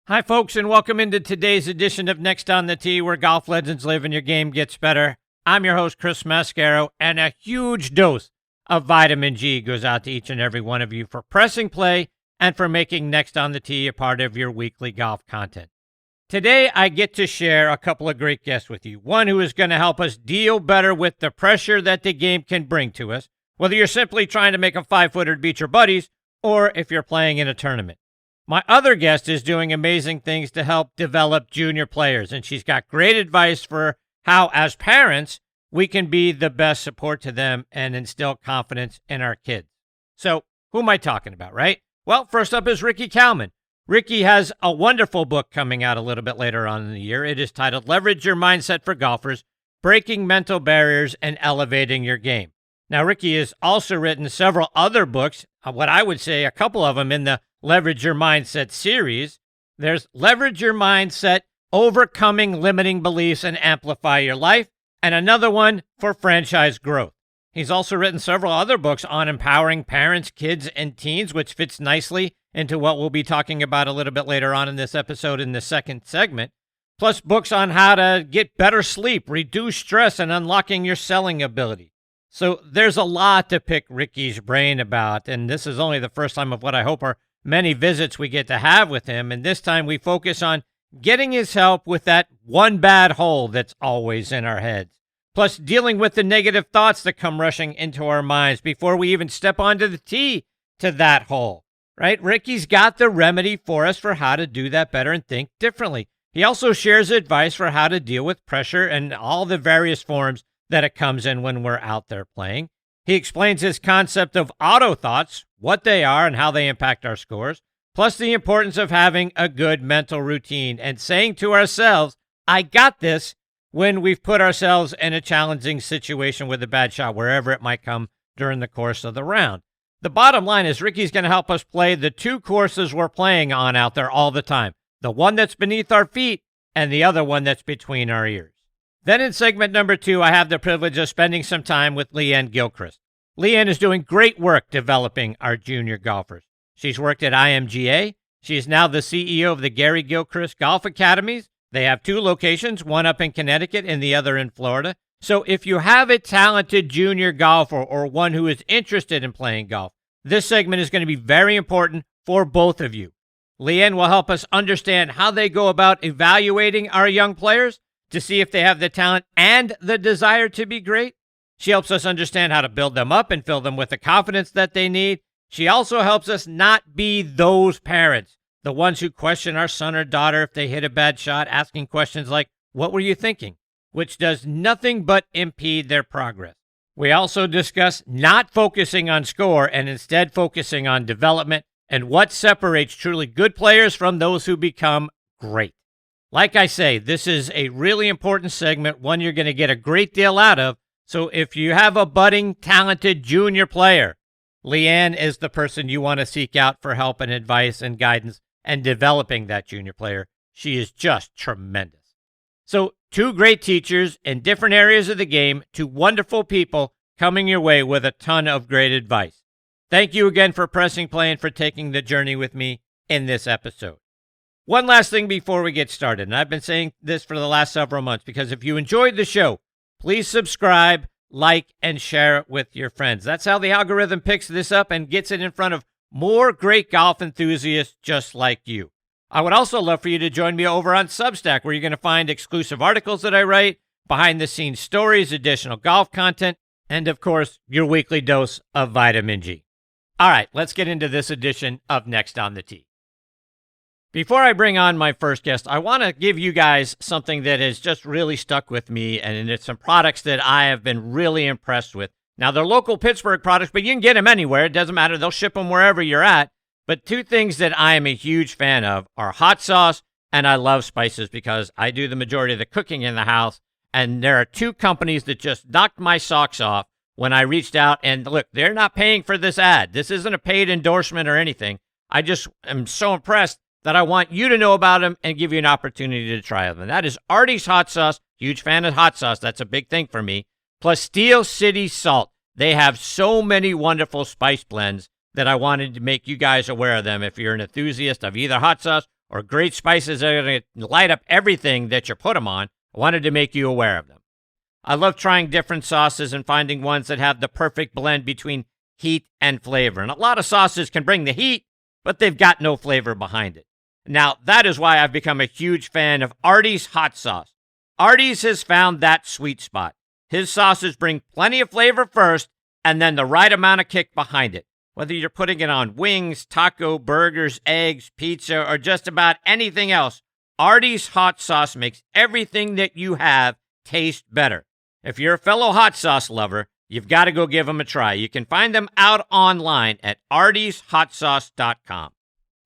Hi, folks, and welcome into today's edition of Next on the Tee, where golf legends live and your game gets better. I'm your host, Chris Mascaro, and a huge dose of vitamin G goes out to each and every one of you for pressing play and for making Next on the Tee a part of your weekly golf content. Today, I get to share a couple of great guests with you. One who is going to help us deal better with the pressure that the game can bring to us, whether you're simply trying to make a 5-footer beat your buddies or if you're playing in a tournament. My other guest is doing amazing things to help develop junior players, and she's got great advice for how, as parents, we can be the best support to them and instill confidence in our kids. So, who am I talking about, right? Well, first up is Ricky Kalmon. Ricky has a wonderful book coming out a little bit later on in the year. It is titled Leverage Your Mindset for Golfers, Breaking Mental Barriers and Elevating Your Game. Now, Ricky has also written several other books, what I would say a couple of them in the Leverage Your Mindset series. There's Leverage Your Mindset, Overcoming Limiting Beliefs and Amplify Your Life, and another one for franchise growth. He's also written several other books on empowering parents, kids, and teens, which fits nicely into what we'll be talking about a little bit later on in this episode in the second segment, plus books on how to get better sleep, reduce stress, and unlocking your selling ability. So there's a lot to pick Ricky's brain about, and this is only the first time of what I hope are many visits we get to have with him, and this time we focus on getting his help with that one bad hole that's always in our heads, plus dealing with the negative thoughts that come rushing into our minds before we even step onto the tee to that hole, right? Ricky's got the remedy for us for how to do that better and think differently. He also shares advice for how to deal with pressure and all the various forms that it comes in when we're out there playing. He explains his concept of AutoThoughts, what they are and how they impact our scores, plus the importance of having a good mental routine and saying to ourselves, I got this, when we've put ourselves in a challenging situation with a bad shot, wherever it might come during the course of the round. The bottom line is Ricky's going to help us play the two courses we're playing on out there all the time, the one that's beneath our feet and the other one that's between our ears. Then in segment number 2, I have the privilege of spending some time with Lee-Anne Gilchrist. Lee-Anne is doing great work developing our junior golfers. She's worked at IMGA. She is now the CEO of the Gary Gilchrist Golf Academies. They have 2 locations, one up in Connecticut and the other in Florida. So if you have a talented junior golfer or one who is interested in playing golf, this segment is going to be very important for both of you. Lee-Anne will help us understand how they go about evaluating our young players to see if they have the talent and the desire to be great. She helps us understand how to build them up and fill them with the confidence that they need. She also helps us not be those parents, the ones who question our son or daughter if they hit a bad shot, asking questions like, what were you thinking? Which does nothing but impede their progress. We also discuss not focusing on score and instead focusing on development and what separates truly good players from those who become great. Like I say, this is a really important segment, one you're going to get a great deal out of. So if you have a budding, talented junior player, Lee-Anne is the person you want to seek out for help and advice and guidance and developing that junior player. She is just tremendous. So 2 great teachers in different areas of the game, 2 wonderful people coming your way with a ton of great advice. Thank you again for pressing play and for taking the journey with me in this episode. One last thing before we get started, and I've been saying this for the last several months, because if you enjoyed the show, please subscribe, like, and share it with your friends. That's how the algorithm picks this up and gets it in front of more great golf enthusiasts just like you. I would also love for you to join me over on Substack, where you're going to find exclusive articles that I write, behind-the-scenes stories, additional golf content, and, of course, your weekly dose of vitamin G. All right, let's get into this edition of Next on the Tee. Before I bring on my first guest, I want to give you guys something that has just really stuck with me, and it's some products that I have been really impressed with. Now, they're local Pittsburgh products, but you can get them anywhere. It doesn't matter. They'll ship them wherever you're at. But 2 things that I am a huge fan of are hot sauce, and I love spices because I do the majority of the cooking in the house, and there are 2 companies that just knocked my socks off when I reached out. And look, they're not paying for this ad. This isn't a paid endorsement or anything. I just am so impressed that I want you to know about them and give you an opportunity to try them. And that is Artie's Hot Sauce. Huge fan of hot sauce. That's a big thing for me. Plus Steel City Salt. They have so many wonderful spice blends that I wanted to make you guys aware of them if you're an enthusiast of either hot sauce or great spices that are going to light up everything that you put them on, I wanted to make you aware of them. I love trying different sauces and finding ones that have the perfect blend between heat and flavor. And a lot of sauces can bring the heat, but they've got no flavor behind it. Now, that is why I've become a huge fan of Artie's hot sauce. Artie's has found that sweet spot. His sauces bring plenty of flavor first, and then the right amount of kick behind it. Whether you're putting it on wings, taco, burgers, eggs, pizza, or just about anything else, Artie's hot sauce makes everything that you have taste better. If you're a fellow hot sauce lover, you've got to go give them a try. You can find them out online at artieshotsauce.com.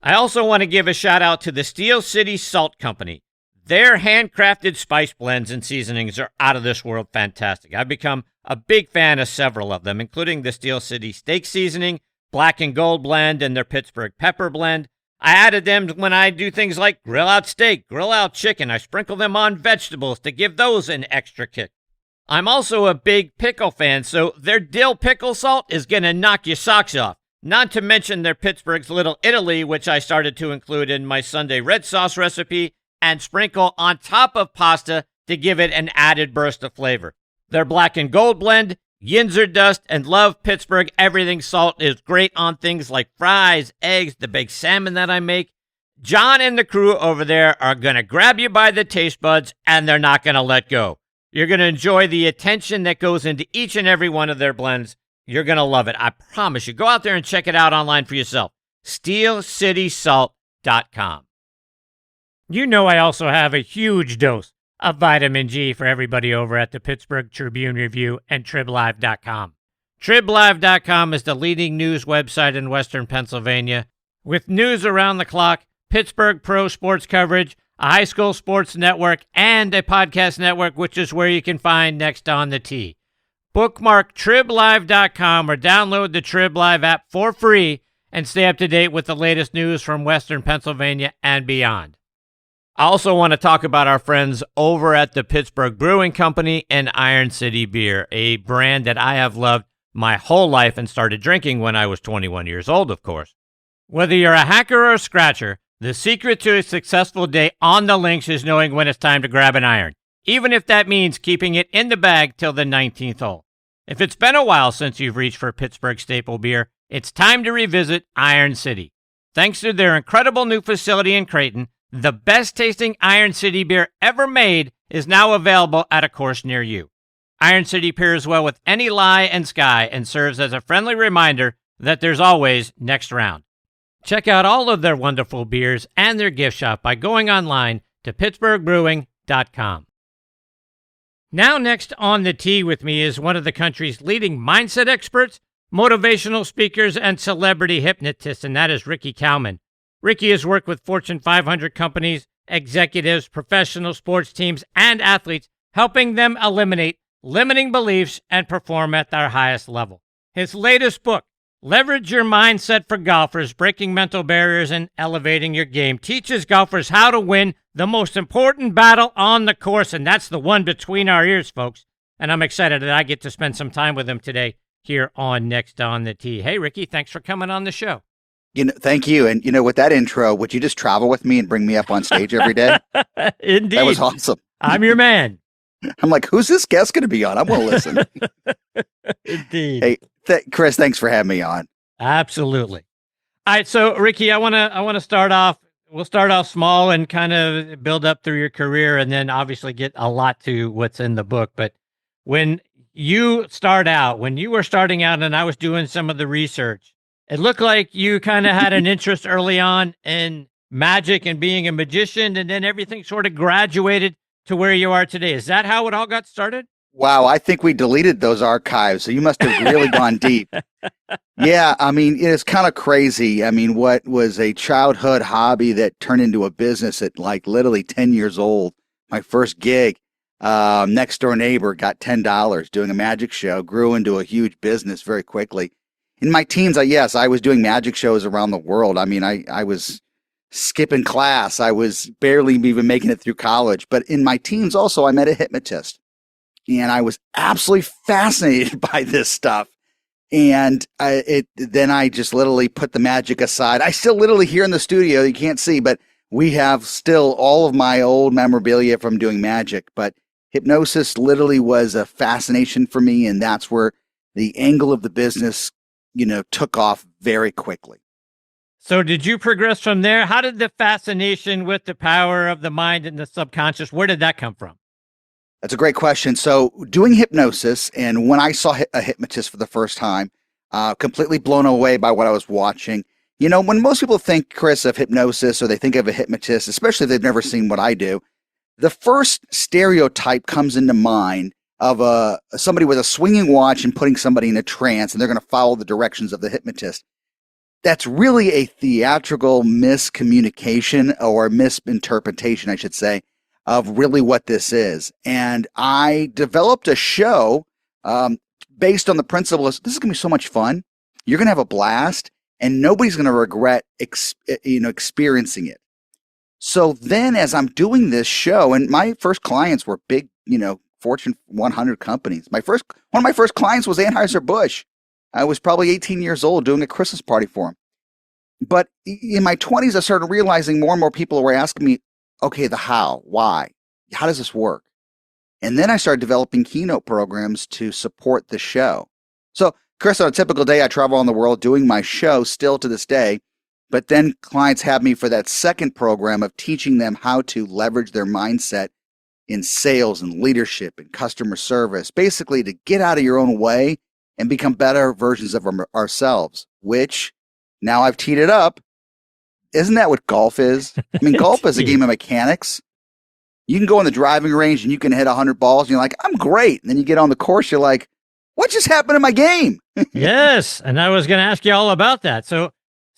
I also want to give a shout out to the Steel City Salt Company. Their handcrafted spice blends and seasonings are out of this world fantastic. I've become a big fan of several of them, including the Steel City Steak Seasoning, Black and Gold Blend, and their Pittsburgh Pepper Blend. I added them when I do things like grill out steak, grill out chicken. I sprinkle them on vegetables to give those an extra kick. I'm also a big pickle fan, so their dill pickle salt is going to knock your socks off. Not to mention their Pittsburgh's Little Italy, which I started to include in my Sunday red sauce recipe and sprinkle on top of pasta to give it an added burst of flavor. Their Black and Gold Blend, Yinzer Dust, and Love Pittsburgh Everything Salt is great on things like fries, eggs, the baked salmon that I make. John and the crew over there are going to grab you by the taste buds, and they're not going to let go. You're going to enjoy the attention that goes into each and every one of their blends. You're going to love it. I promise you. Go out there and check it out online for yourself. SteelCitySalt.com. You know I also have a huge dose of vitamin G for everybody over at the Pittsburgh Tribune Review and TribLive.com. TribLive.com is the leading news website in Western Pennsylvania with news around the clock, Pittsburgh pro sports coverage, a high school sports network, and a podcast network, which is where you can find Next on the Tee. Bookmark TribLive.com or download the TribLive app for free and stay up to date with the latest news from Western Pennsylvania and beyond. I also want to talk about our friends over at the Pittsburgh Brewing Company and Iron City Beer, a brand that I have loved my whole life and started drinking when I was 21 years old, of course. Whether you're a hacker or a scratcher, the secret to a successful day on the links is knowing when it's time to grab an iron, even if that means keeping it in the bag till the 19th hole. If it's been a while since you've reached for Pittsburgh staple beer, it's time to revisit Iron City. Thanks to their incredible new facility in Creighton, the best-tasting Iron City beer ever made is now available at a course near you. Iron City pairs well with any lie and sky and serves as a friendly reminder that there's always next round. Check out all of their wonderful beers and their gift shop by going online to pittsburghbrewing.com. Now next on the tee with me is one of the country's leading mindset experts, motivational speakers, and celebrity hypnotists, and that is Ricky Kalmon. Ricky has worked with Fortune 500 companies, executives, professional sports teams, and athletes, helping them eliminate limiting beliefs and perform at their highest level. His latest book, Leverage Your Mindset for Golfers, Breaking Mental Barriers and Elevating Your Game, teaches golfers how to win the most important battle on the course, and that's the one between our ears, folks. And I'm excited that I get to spend some time with him today here on Next on the Tee. Hey, Ricky, thanks for coming on the show. Thank you. And, with that intro, would you just travel with me and bring me up on stage every day? Indeed. That was awesome. I'm your man. I'm like, who's this guest going to be on? I'm going to listen. Indeed. Hey, Chris, thanks for having me on. Absolutely. All right. So, Ricky, I want to start off. We'll start off small and kind of build up through your career and then obviously get a lot to what's in the book. But when you were starting out and I was doing some of the research, it looked like you kind of had an interest early on in magic and being a magician, and then everything sort of graduated to where you are today. Is that how it all got started? Wow, I think we deleted those archives, so you must have really gone deep. Yeah, I mean, it's kind of crazy. I mean, what was a childhood hobby that turned into a business at like literally 10 years old, my first gig, next door neighbor got $10 doing a magic show, grew into a huge business very quickly. In my teens, I was doing magic shows around the world. I mean, I was skipping class. I was barely even making it through college. But in my teens also, I met a hypnotist. And I was absolutely fascinated by this stuff. And then I just literally put the magic aside. I still literally here in the studio, you can't see, but we have still all of my old memorabilia from doing magic, but hypnosis literally was a fascination for me, and that's where the angle of the business, took off very quickly. So did you progress from there? How did the fascination with the power of the mind and the subconscious, where did that come from? That's a great question. So doing hypnosis, and when I saw a hypnotist for the first time, completely blown away by what I was watching. When most people think, Chris, of hypnosis, or they think of a hypnotist, especially if they've never seen what I do, the first stereotype comes into mind of somebody with a swinging watch and putting somebody in a trance, and they're going to follow the directions of the hypnotist. That's really a theatrical miscommunication or misinterpretation, I should say, of really what this is. And I developed a show based on the principle of this is going to be so much fun. You're going to have a blast, and nobody's going to regret experiencing it. So then as I'm doing this show, and my first clients were big, Fortune 100 companies. One of my first clients was Anheuser-Busch. I was probably 18 years old doing a Christmas party for him. But in my 20s, I started realizing more and more people were asking me, okay, the how, why, how does this work? And then I started developing keynote programs to support the show. So, Chris, on a typical day, I travel around the world doing my show still to this day. But then clients have me for that second program of teaching them how to leverage their mindset in sales and leadership and customer service, basically to get out of your own way and become better versions of ourselves, which now I've teed it up. Isn't that what golf is? I mean, golf is a game of mechanics. You can go on the driving range and you can hit 100 balls and you're like, I'm great. And then you get on the course, you're like, what just happened to my game? Yes. And I was going to ask you all about that. So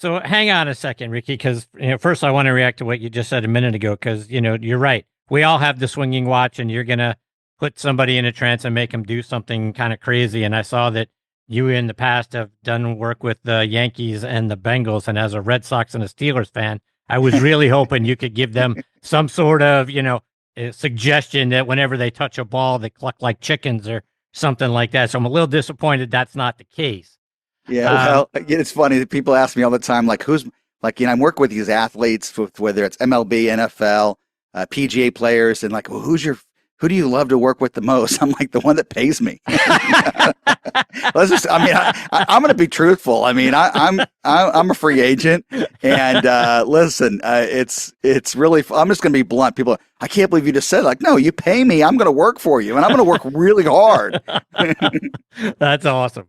hang on a second, Ricky, because first I want to react to what you just said a minute ago, because you're right. We all have the swinging watch, and you're gonna put somebody in a trance and make them do something kind of crazy. And I saw that you in the past have done work with the Yankees and the Bengals, and as a Red Sox and a Steelers fan, I was really hoping you could give them some sort of a suggestion that whenever they touch a ball, they cluck like chickens or something like that. So I'm a little disappointed that's not the case. Yeah, well, it's funny that people ask me all the time, like, I'm working with these athletes, whether it's MLB, NFL, PGA players, and like, well, who do you love to work with the most? I'm like, the one that pays me. I'm going to be truthful. I mean, I'm a free agent, and listen, it's really. I'm just going to be blunt. People, I can't believe you just said like, no, you pay me. I'm going to work for you, and I'm going to work really hard. That's awesome.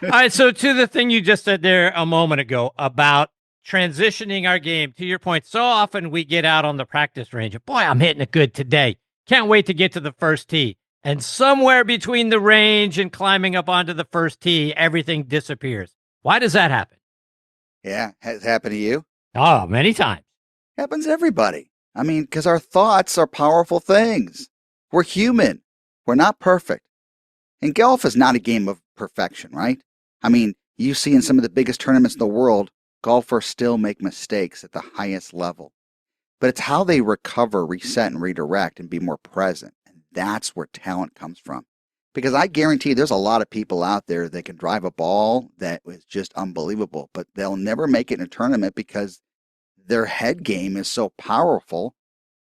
All right, so to the thing you just said there a moment ago about transitioning our game, to your point, so often we get out on the practice range. Boy, I'm hitting it good today. Can't wait to get to the first tee. And somewhere between the range and climbing up onto the first tee, everything disappears. Why does that happen? Yeah, has it happened to you? Oh, many times. Happens to everybody. I mean, because our thoughts are powerful things. We're human. We're not perfect. And golf is not a game of perfection, right? I mean, you see in some of the biggest tournaments in the world, golfers still make mistakes at the highest level. But it's how they recover, reset, and redirect and be more present. And that's where talent comes from. Because I guarantee there's a lot of people out there that can drive a ball that is just unbelievable, but they'll never make it in a tournament because their head game is so powerful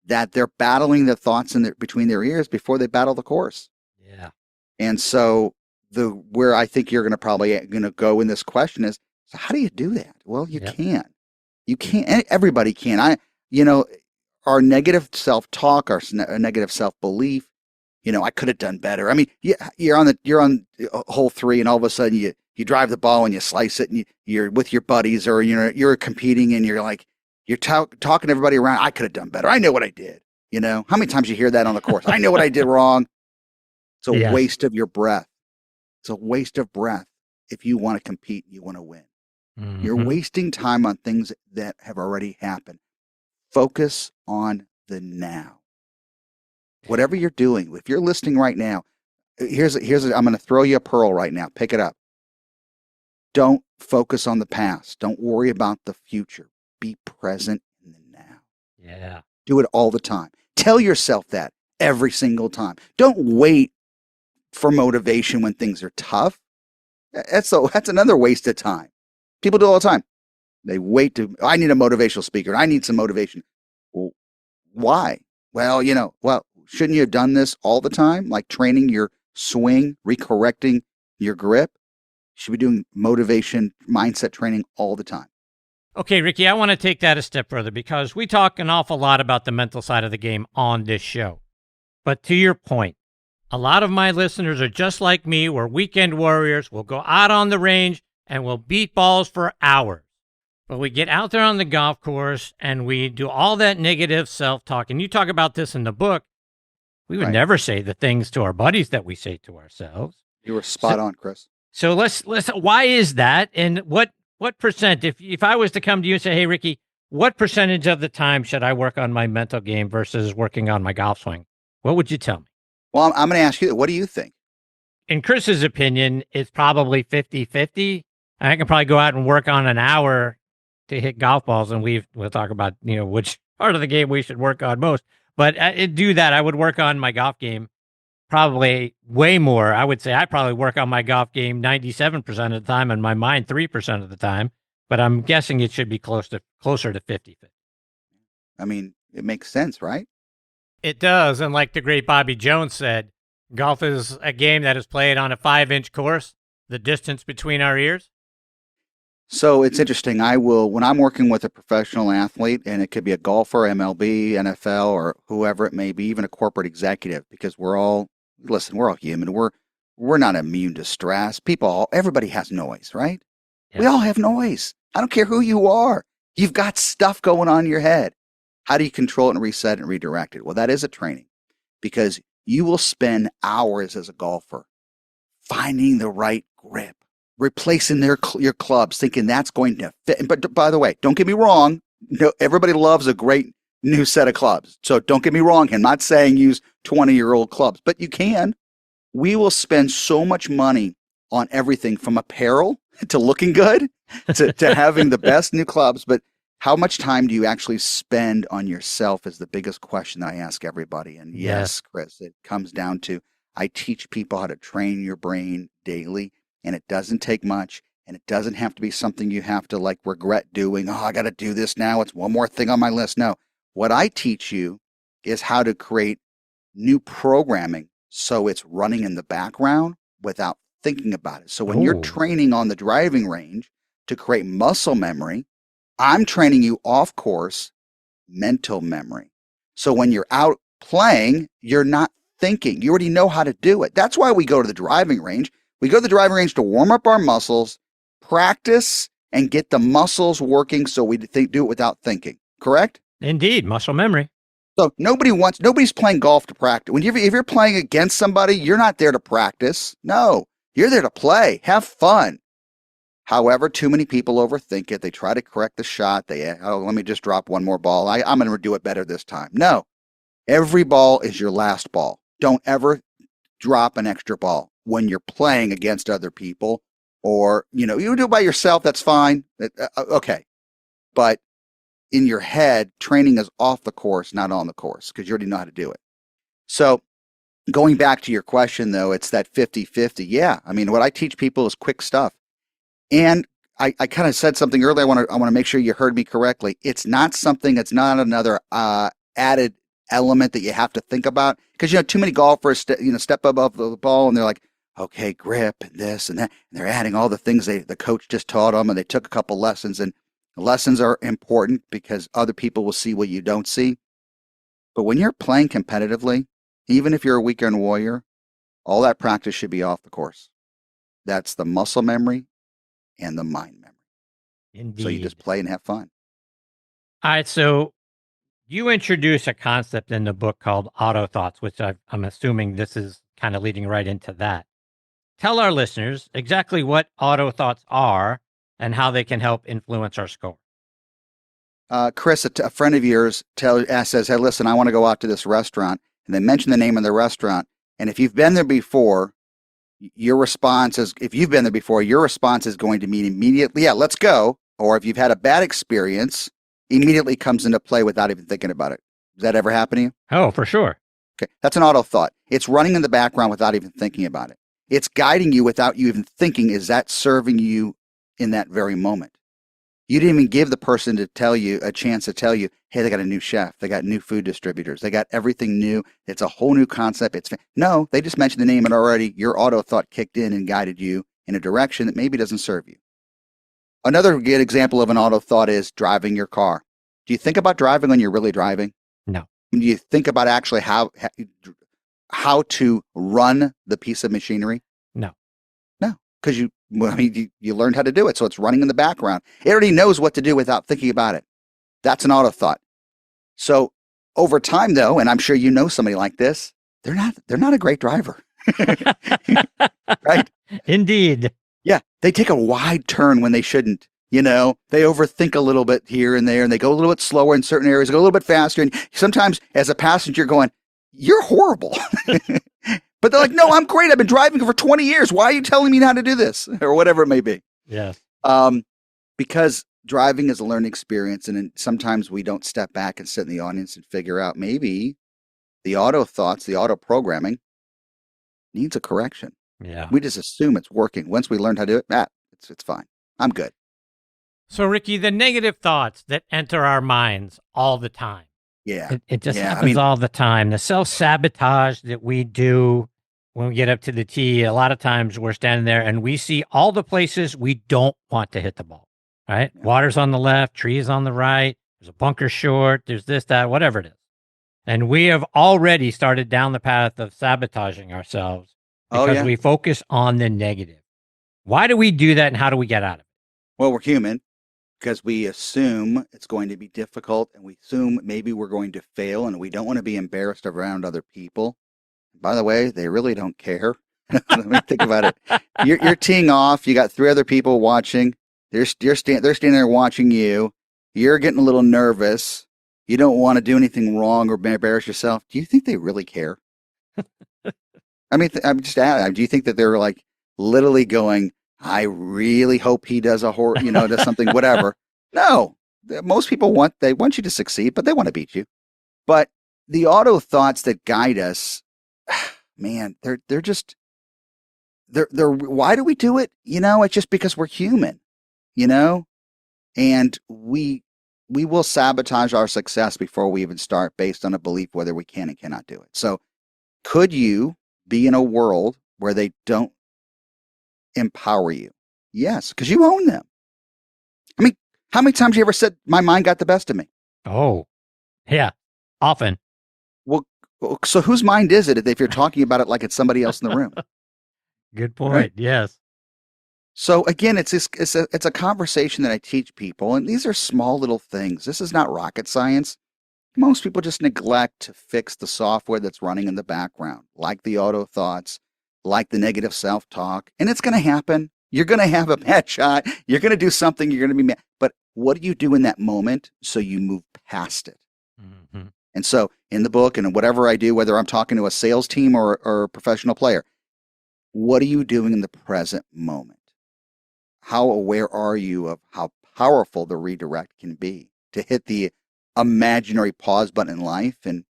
that they're battling the thoughts between their ears before they battle the course. Yeah. And so where I think you're going to go in this question is, so how do you do that? Well, you can. You can't. Everybody can. Our negative self-talk, our negative self-belief. I could have done better. I mean, you're on hole 3, and all of a sudden you drive the ball and you slice it, and you're with your buddies, or you're competing, and you're like talking to everybody around. I could have done better. I know what I did. How many times you hear that on the course? I know what I did wrong. It's a waste of your breath. It's a waste of breath if you want to compete and you want to win. Mm-hmm. You're wasting time on things that have already happened. Focus on the now. Whatever you're doing, if you're listening right now, I'm going to throw you a pearl right now. Pick it up. Don't focus on the past. Don't worry about the future. Be present in the now. Yeah. Do it all the time. Tell yourself that every single time. Don't wait for motivation when things are tough. That's another waste of time. People do it all the time. They wait I need a motivational speaker. I need some motivation. Why? Well, shouldn't you have done this all the time? Like training your swing, recorrecting your grip? You should be doing motivation, mindset training all the time. Okay, Ricky, I want to take that a step further because we talk an awful lot about the mental side of the game on this show. But to your point, a lot of my listeners are just like me. We're weekend warriors. We'll go out on the range and we'll beat balls for hours. But we get out there on the golf course and we do all that negative self-talk. And you talk about this in the book. We would never say the things to our buddies that we say to ourselves. You were spot on, Chris. So let's why is that? And what percent, if I was to come to you and say, hey, Ricky, what percentage of the time should I work on my mental game versus working on my golf swing? What would you tell me? Well, I'm going to ask you, what do you think? In Chris's opinion, it's probably 50-50. I can probably go out and work on an hour to hit golf balls, and we'll talk about, which part of the game we should work on most. But do that. I would work on my golf game probably way more. I would say I probably work on my golf game 97% of the time and my mind 3% of the time. But I'm guessing it should be closer to 50-50. I mean, it makes sense, right? It does. And like the great Bobby Jones said, golf is a game that is played on a 5-inch course, the distance between our ears. So it's interesting. When I'm working with a professional athlete, and it could be a golfer, MLB, NFL, or whoever it may be, even a corporate executive, because we're all human. We're not immune to stress. Everybody has noise, right? Yeah. We all have noise. I don't care who you are. You've got stuff going on in your head. How do you control it and reset it and redirect it? Well, that is a training, because you will spend hours as a golfer finding the right grip, replacing your clubs, thinking that's going to fit. But by the way, don't get me wrong. No, everybody loves a great new set of clubs. So don't get me wrong. I'm not saying use 20-year-old clubs, but you can. We will spend so much money on everything from apparel to looking good to having the best new clubs. But how much time do you actually spend on yourself is the biggest question that I ask everybody. And yes, Chris, it comes down to, I teach people how to train your brain daily. And it doesn't take much, and it doesn't have to be something you have to regret doing. Oh, I got to do this now. It's one more thing on my list. No, what I teach you is how to create new programming so it's running in the background without thinking about it. So when you're training on the driving range to create muscle memory, I'm training you off course mental memory. So when you're out playing, you're not thinking. You already know how to do it. That's why we go to the driving range. We go to the driving range to warm up our muscles, practice, and get the muscles working so we do it without thinking. Correct? Indeed, muscle memory. So nobody's playing golf to practice. If you're playing against somebody, you're not there to practice. No, you're there to play, have fun. However, too many people overthink it. They try to correct the shot. Let me just drop one more ball. I'm going to do it better this time. No, every ball is your last ball. Don't ever drop an extra ball when you're playing against other people, or, you do it by yourself. That's fine. Okay. But in your head, training is off the course, not on the course, because you already know how to do it. So going back to your question though, it's that 50-50. Yeah. I mean, what I teach people is quick stuff. And I kind of said something earlier. I want to make sure you heard me correctly. It's not not another added element that you have to think about, because too many golfers step above the ball and they're like, okay, grip and this and that, and they're adding all the things the coach just taught them, and they took a couple lessons, and lessons are important because other people will see what you don't see. But when you're playing competitively, even if you're a weekend warrior, all that practice should be off the course. That's the muscle memory and the mind memory. Indeed. So you just play and have fun. All right, so you introduce a concept in the book called AutoThoughts, which I'm assuming this is kind of leading right into that. Tell our listeners exactly what AutoThoughts are and how they can help influence our score. Chris, a friend of yours says, hey, listen, I want to go out to this restaurant. And they mention the name of the restaurant. And if you've been there before, your response is going to mean immediately, yeah, let's go. Or if you've had a bad experience, immediately comes into play without even thinking about it. Does that ever happen to you? Oh, for sure. Okay. That's an auto thought. It's running in the background without even thinking about it. It's guiding you without you even thinking, is that serving you in that very moment? You didn't even give the person to tell you a chance to tell you, hey, they got a new chef. They got new food distributors. They got everything new. It's a whole new concept. No, they just mentioned the name and already your auto thought kicked in and guided you in a direction that maybe doesn't serve you. Another good example of an auto thought is driving your car. Do you think about driving when you're really driving? No. Do you think about actually how to run the piece of machinery? No. No, because you learned how to do it, so it's running in the background. It already knows what to do without thinking about it. That's an auto thought. So over time, though, and I'm sure you know somebody like this, they're not a great driver, right? Indeed. Yeah, they take a wide turn when they shouldn't. They overthink a little bit here and there, and they go a little bit slower in certain areas, go a little bit faster. And sometimes as a passenger going, you're horrible. But they're like, no, I'm great. I've been driving for 20 years. Why are you telling me how to do this? Or whatever it may be. Yes. Because driving is a learning experience. And sometimes we don't step back and sit in the audience and figure out maybe the auto thoughts, the auto programming needs a correction. Yeah. We just assume it's working. Once we learn how to do it, it's fine. I'm good. So, Ricky, the negative thoughts that enter our minds all the time. Yeah. It just happens all the time. The self-sabotage that we do when we get up to the tee, a lot of times we're standing there and we see all the places we don't want to hit the ball, right? Yeah. Water's on the left, trees on the right, there's a bunker short, there's this, that, whatever it is. And we have already started down the path of sabotaging ourselves because we focus on the negative. Why do we do that and how do we get out of it? Well, we're human. Because we assume it's going to be difficult and we assume maybe we're going to fail and we don't want to be embarrassed around other people. By the way, they really don't care. Let me think about it. You're teeing off. You got 3 other people watching. They're standing there watching you. You're getting a little nervous. You don't want to do anything wrong or embarrass yourself. Do you think they really care? I mean, I'm just asking. Do you think that they're like literally going, I really hope he does does something, whatever. No, most people want you to succeed, but they want to beat you. But the auto thoughts that guide us, man, they're why do we do it? It's just because we're human, and we will sabotage our success before we even start based on a belief whether we can and cannot do it. So could you be in a world where they don't empower you? Yes, because you own them. I mean, how many times have you ever said, my mind got the best of me? Oh, yeah, often. Well, so whose mind is it if you're talking about it like it's somebody else in the room? Good point, right? Yes. So again, it's a conversation that I teach people, and these are small little things. This is not rocket science. Most people just neglect to fix the software that's running in the background, like the auto thoughts, like the negative self-talk, and it's going to happen. You're going to have a bad shot. You're going to do something. You're going to be mad. But what do you do in that moment so you move past it? Mm-hmm. And so in the book and whatever I do, whether I'm talking to a sales team or a professional player, what are you doing in the present moment? How aware are you of how powerful the redirect can be to hit the imaginary pause button in life and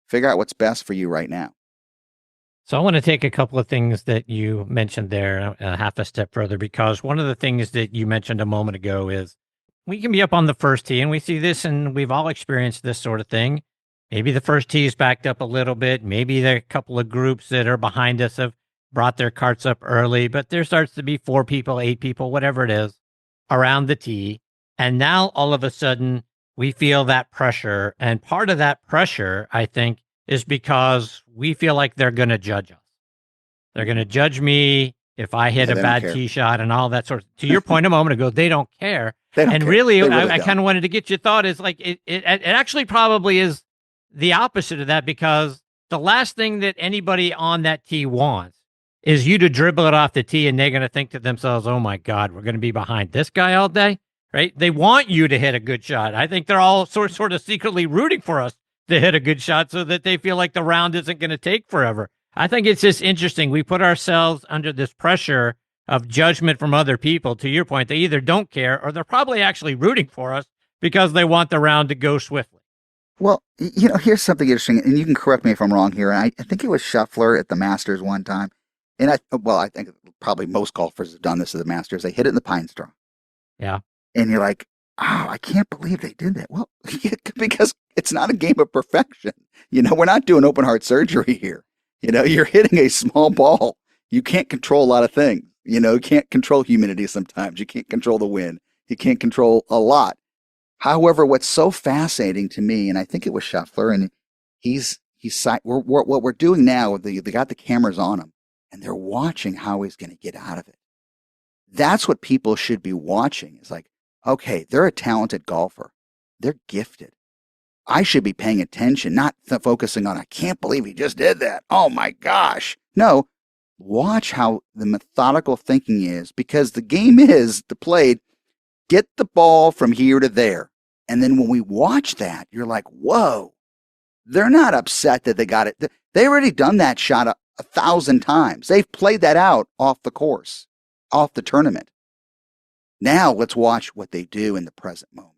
figure out what's best for you right now? So I want to take a couple of things that you mentioned there half a step further, because one of the things that you mentioned a moment ago is we can be up on the first tee and we see this and we've all experienced this sort of thing. Maybe the first tee is backed up a little bit. Maybe there are a couple of groups that are behind us have brought their carts up early, but there starts to be 4 people, 8 people, whatever it is, around the tee. And now all of a sudden we feel that pressure. And part of that pressure, I think, is because we feel like they're going to judge us. They're going to judge me if I hit a bad tee shot and all that sort of. To your point a moment ago, they don't care. And really I kind of wanted to get your thought is like it actually probably is the opposite of that, because the last thing that anybody on that tee wants is you to dribble it off the tee and they're going to think to themselves, oh my God, we're going to be behind this guy all day, right? They want you to hit a good shot. I think they're all sort of secretly rooting for us to hit a good shot so that they feel like the round isn't going to take forever. I think it's just interesting. We put ourselves under this pressure of judgment from other people. To your point, they either don't care or they're probably actually rooting for us because they want the round to go swiftly. Well, here's something interesting, and you can correct me if I'm wrong here. I think it was Scheffler at the Masters one time. And I think probably most golfers have done this at the Masters. They hit it in the pine straw. Yeah. And you're like, oh, I can't believe they did that. Well, because it's not a game of perfection. We're not doing open heart surgery here. You're hitting a small ball. You can't control a lot of things. You can't control humidity sometimes. You can't control the wind. You can't control a lot. However, what's so fascinating to me, and I think it was Scheffler, and what we're doing now, they got the cameras on him, and they're watching how he's going to get out of it. That's what people should be watching. It's like, okay, they're a talented golfer. They're gifted. I should be paying attention, not focusing on, I can't believe he just did that. Oh my gosh. No, watch how the methodical thinking is, because the game is played, get the ball from here to there. And then when we watch that, you're like, whoa, they're not upset that they got it. They've already done that shot 1,000 times. They've played that out off the course, off the tournament. Now let's watch what they do in the present moment.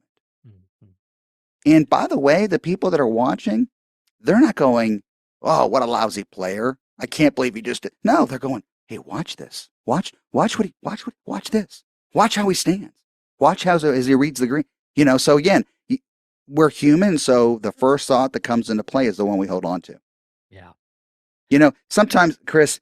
Mm-hmm. And by the way, the people that are watching, they're not going, oh, what a lousy player. I can't believe he just did. No, they're going, hey, watch this. Watch this. Watch how he stands. Watch how as he reads the green. So again, we're human, so the first thought that comes into play is the one we hold on to. Yeah. Sometimes, Chris,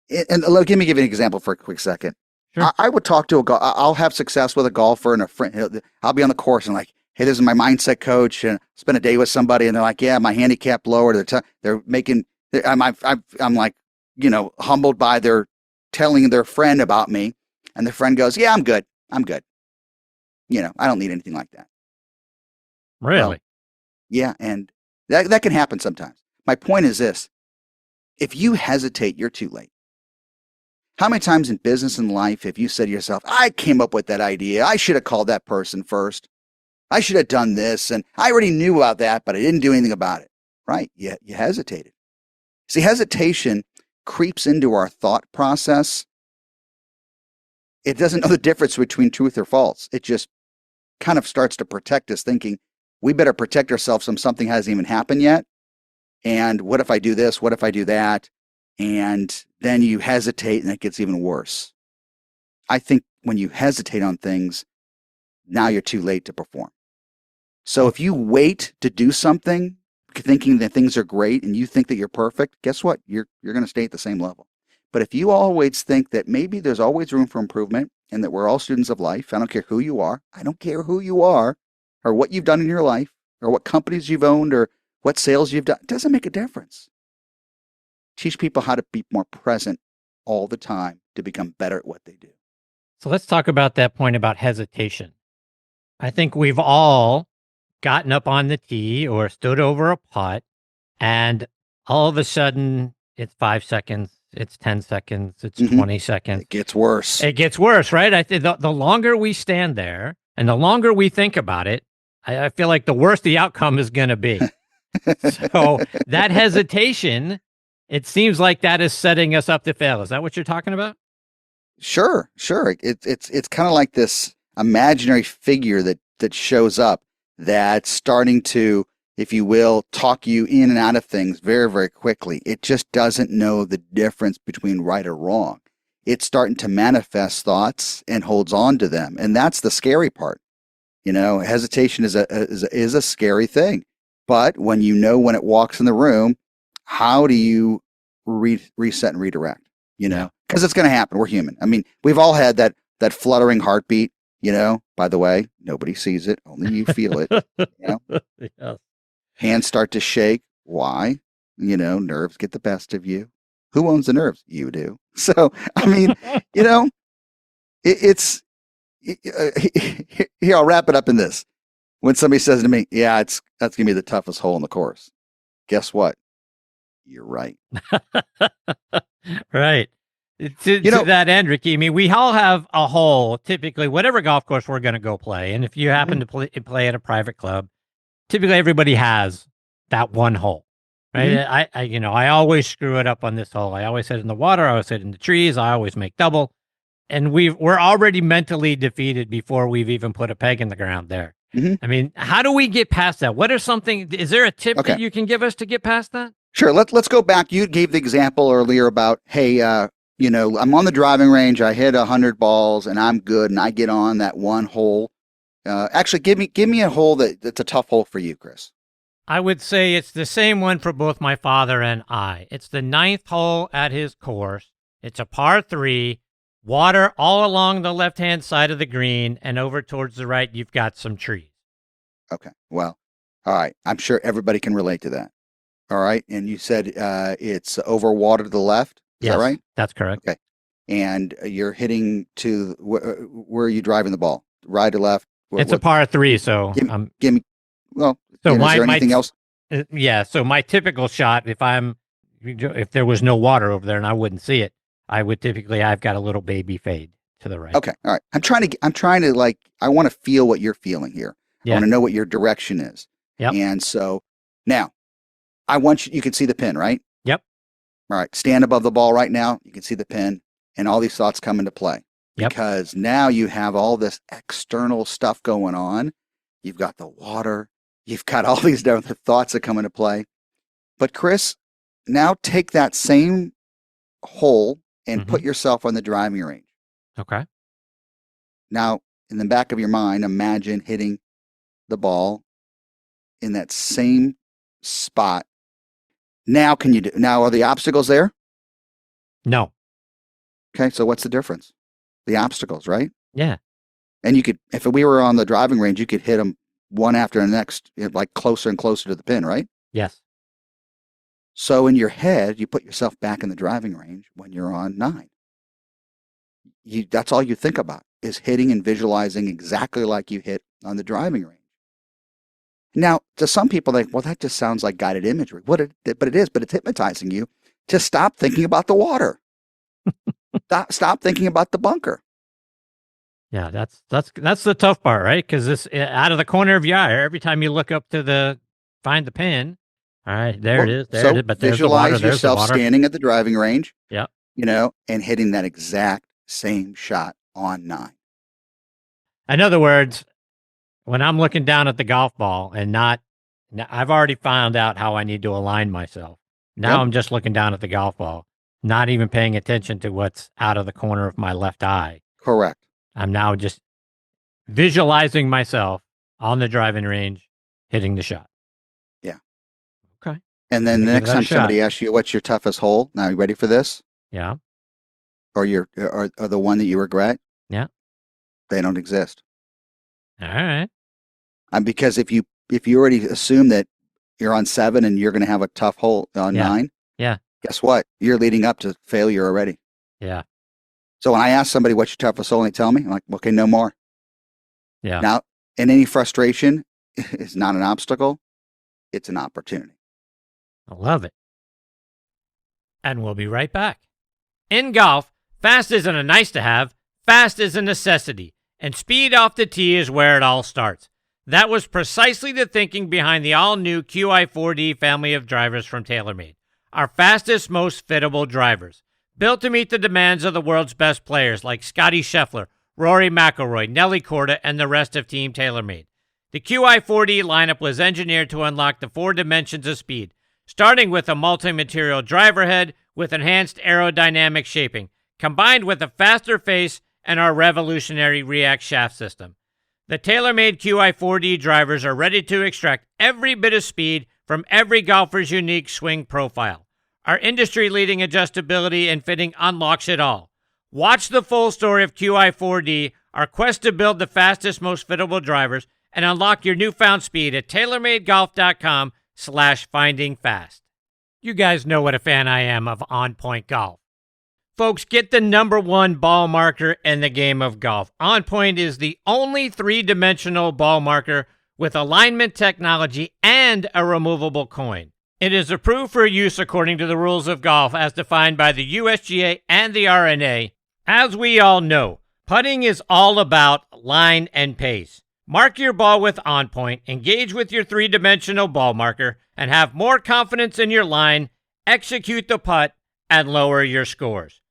and let me give you an example for a quick second. Sure. I would talk to I'll have success with a golfer and a friend. I'll be on the course and like, hey, this is my mindset coach, and spend a day with somebody, and they're like, yeah, my handicap lower. They're making. I'm like, humbled by their telling their friend about me, and the friend goes, yeah, I'm good. I don't need anything like that. Really? Well, yeah, and that can happen sometimes. My point is this: if you hesitate, you're too late. How many times in business and life have you said to yourself, I came up with that idea. I should have called that person first. I should have done this. And I already knew about that, but I didn't do anything about it. Right? You hesitated. See, hesitation creeps into our thought process. It doesn't know the difference between truth or false. It just kind of starts to protect us, thinking we better protect ourselves from something hasn't even happened yet. And what if I do this? What if I do that? And then you hesitate and it gets even worse. I think when you hesitate on things, now you're too late to perform. So if you wait to do something, thinking that things are great and you think that you're perfect, guess what? You're going to stay at the same level. But if you always think that maybe there's always room for improvement and that we're all students of life, I don't care who you are. I don't care who you are or what you've done in your life or what companies you've owned or what sales you've done. It doesn't make a difference. Teach people how to be more present all the time to become better at what they do. So let's talk about that point about hesitation. I think we've all gotten up on the tee or stood over a putt, and all of a sudden it's 5 seconds, it's 10 seconds, it's 20 seconds. It gets worse. It gets worse, right? I think the longer we stand there and the longer we think about it, I feel like the worse the outcome is going to be. So that hesitation, it seems like that is setting us up to fail. Is that what you're talking about? Sure. It's kind of like this imaginary figure that shows up that's starting to, if you will, talk you in and out of things very, very quickly. It just doesn't know the difference between right or wrong. It's starting to manifest thoughts and holds on to them. And that's the scary part. Hesitation is a scary thing. But when when it walks in the room, how do you reset and redirect? Because it's going to happen. We're human. I mean, we've all had that fluttering heartbeat. By the way, nobody sees it. Only you feel it. Yes. Hands start to shake. Why? Nerves get the best of you. Who owns the nerves? You do. So, I mean, here, I'll wrap it up in this. When somebody says to me, yeah, that's going to be the toughest hole in the course. Guess what? You're right. Right. To that end, Ricky, I mean, we all have a hole, typically, whatever golf course we're going to go play. And if you happen to play at a private club, typically everybody has that one hole, right? I always screw it up on this hole. I always hit in the water. I always hit in the trees. I always make double. And we're already mentally defeated before we've even put a peg in the ground there. I mean, how do we get past that? Is there a tip that you can give us to get past that? Sure. Let's go back. You gave the example earlier about, hey, I'm on the driving range. I hit 100 balls and I'm good. And I get on that one hole Actually, give me a hole that's a tough hole for you, Chris. I would say it's the same one for both my father and I. It's the 9th hole at his course. It's a par 3, water all along the left-hand side of the green, and over towards the right, you've got some trees. Okay. Well, all right. I'm sure everybody can relate to that. All right. And you said it's over water to the left. Is that right? That's correct. Okay. And you're hitting to where are you driving the ball? Right to left? It's a par 3, so give me. Well, so is there anything else? Yeah. So my typical shot, if there was no water over there and I wouldn't see it, I've got a little baby fade to the right. Okay. All right. I'm trying to I want to feel what you're feeling here. Yeah. I want to know what your direction is. Yep. And so now I want you can see the pin, right? Yep. All right. Stand above the ball right now. You can see the pin and all these thoughts come into play. Yep. Because now you have all this external stuff going on. You've got the water. You've got all these different thoughts that come into play. But Chris, now take that same hole and put yourself on the driving range. Okay. Now, in the back of your mind, imagine hitting the ball in that same spot. Now, are the obstacles there? No. Okay, so what's the difference? The obstacles, right? Yeah. And if we were on the driving range, you could hit them one after the next, like closer and closer to the pin, right? Yes. So in your head, you put yourself back in the driving range when you're on 9. That's all you think about is hitting and visualizing exactly like you hit on the driving range. Now, to some people, that just sounds like guided imagery. But it is, but it's hypnotizing you to stop thinking about the water. Stop thinking about the bunker. Yeah, that's the tough part, right? Because this out of the corner of your eye, every time you look up to find the pin, all right, it is. There it is. But there's the water. Visualize yourself standing at the driving range. Yeah. And hitting that exact same shot on 9. In other words, when I'm looking down at the golf ball I've already found out how I need to align myself. Now I'm just looking down at the golf ball, not even paying attention to what's out of the corner of my left eye. Correct. I'm now just visualizing myself on the driving range, hitting the shot. Yeah. Okay. And then the next time somebody asks you, what's your toughest hole? Now, you ready for this? Yeah. Or the one that you regret? Yeah. They don't exist. All right. Because if you already assume that you're on 7 and you're going to have a tough hole on 9, guess what? You're leading up to failure already. Yeah. So when I ask somebody what's your toughest hole and they tell me, I'm like, okay, no more. Yeah. Now, and any frustration is not an obstacle. It's an opportunity. I love it. And we'll be right back. In golf, fast isn't a nice to have. Fast is a necessity. And speed off the tee is where it all starts. That was precisely the thinking behind the all-new QI4D family of drivers from TaylorMade. Our fastest, most fittable drivers. Built to meet the demands of the world's best players like Scotty Scheffler, Rory McIlroy, Nelly Korda, and the rest of Team TaylorMade. The QI4D lineup was engineered to unlock the 4 dimensions of speed, starting with a multi-material driver head with enhanced aerodynamic shaping, combined with a faster face and our revolutionary React shaft system. The TaylorMade QI4D drivers are ready to extract every bit of speed from every golfer's unique swing profile. Our industry-leading adjustability and fitting unlocks it all. Watch the full story of QI4D, our quest to build the fastest, most fittable drivers, and unlock your newfound speed at TaylorMadeGolf.com/findingfast. You guys know what a fan I am of On Point Golf. Folks, get the #1 ball marker in the game of golf. On Point is the only 3-dimensional ball marker with alignment technology and a removable coin. It is approved for use according to the rules of golf as defined by the USGA and the R&A. As we all know, putting is all about line and pace. Mark your ball with On Point, engage with your 3-dimensional ball marker, and have more confidence in your line, execute the putt, and lower your scores.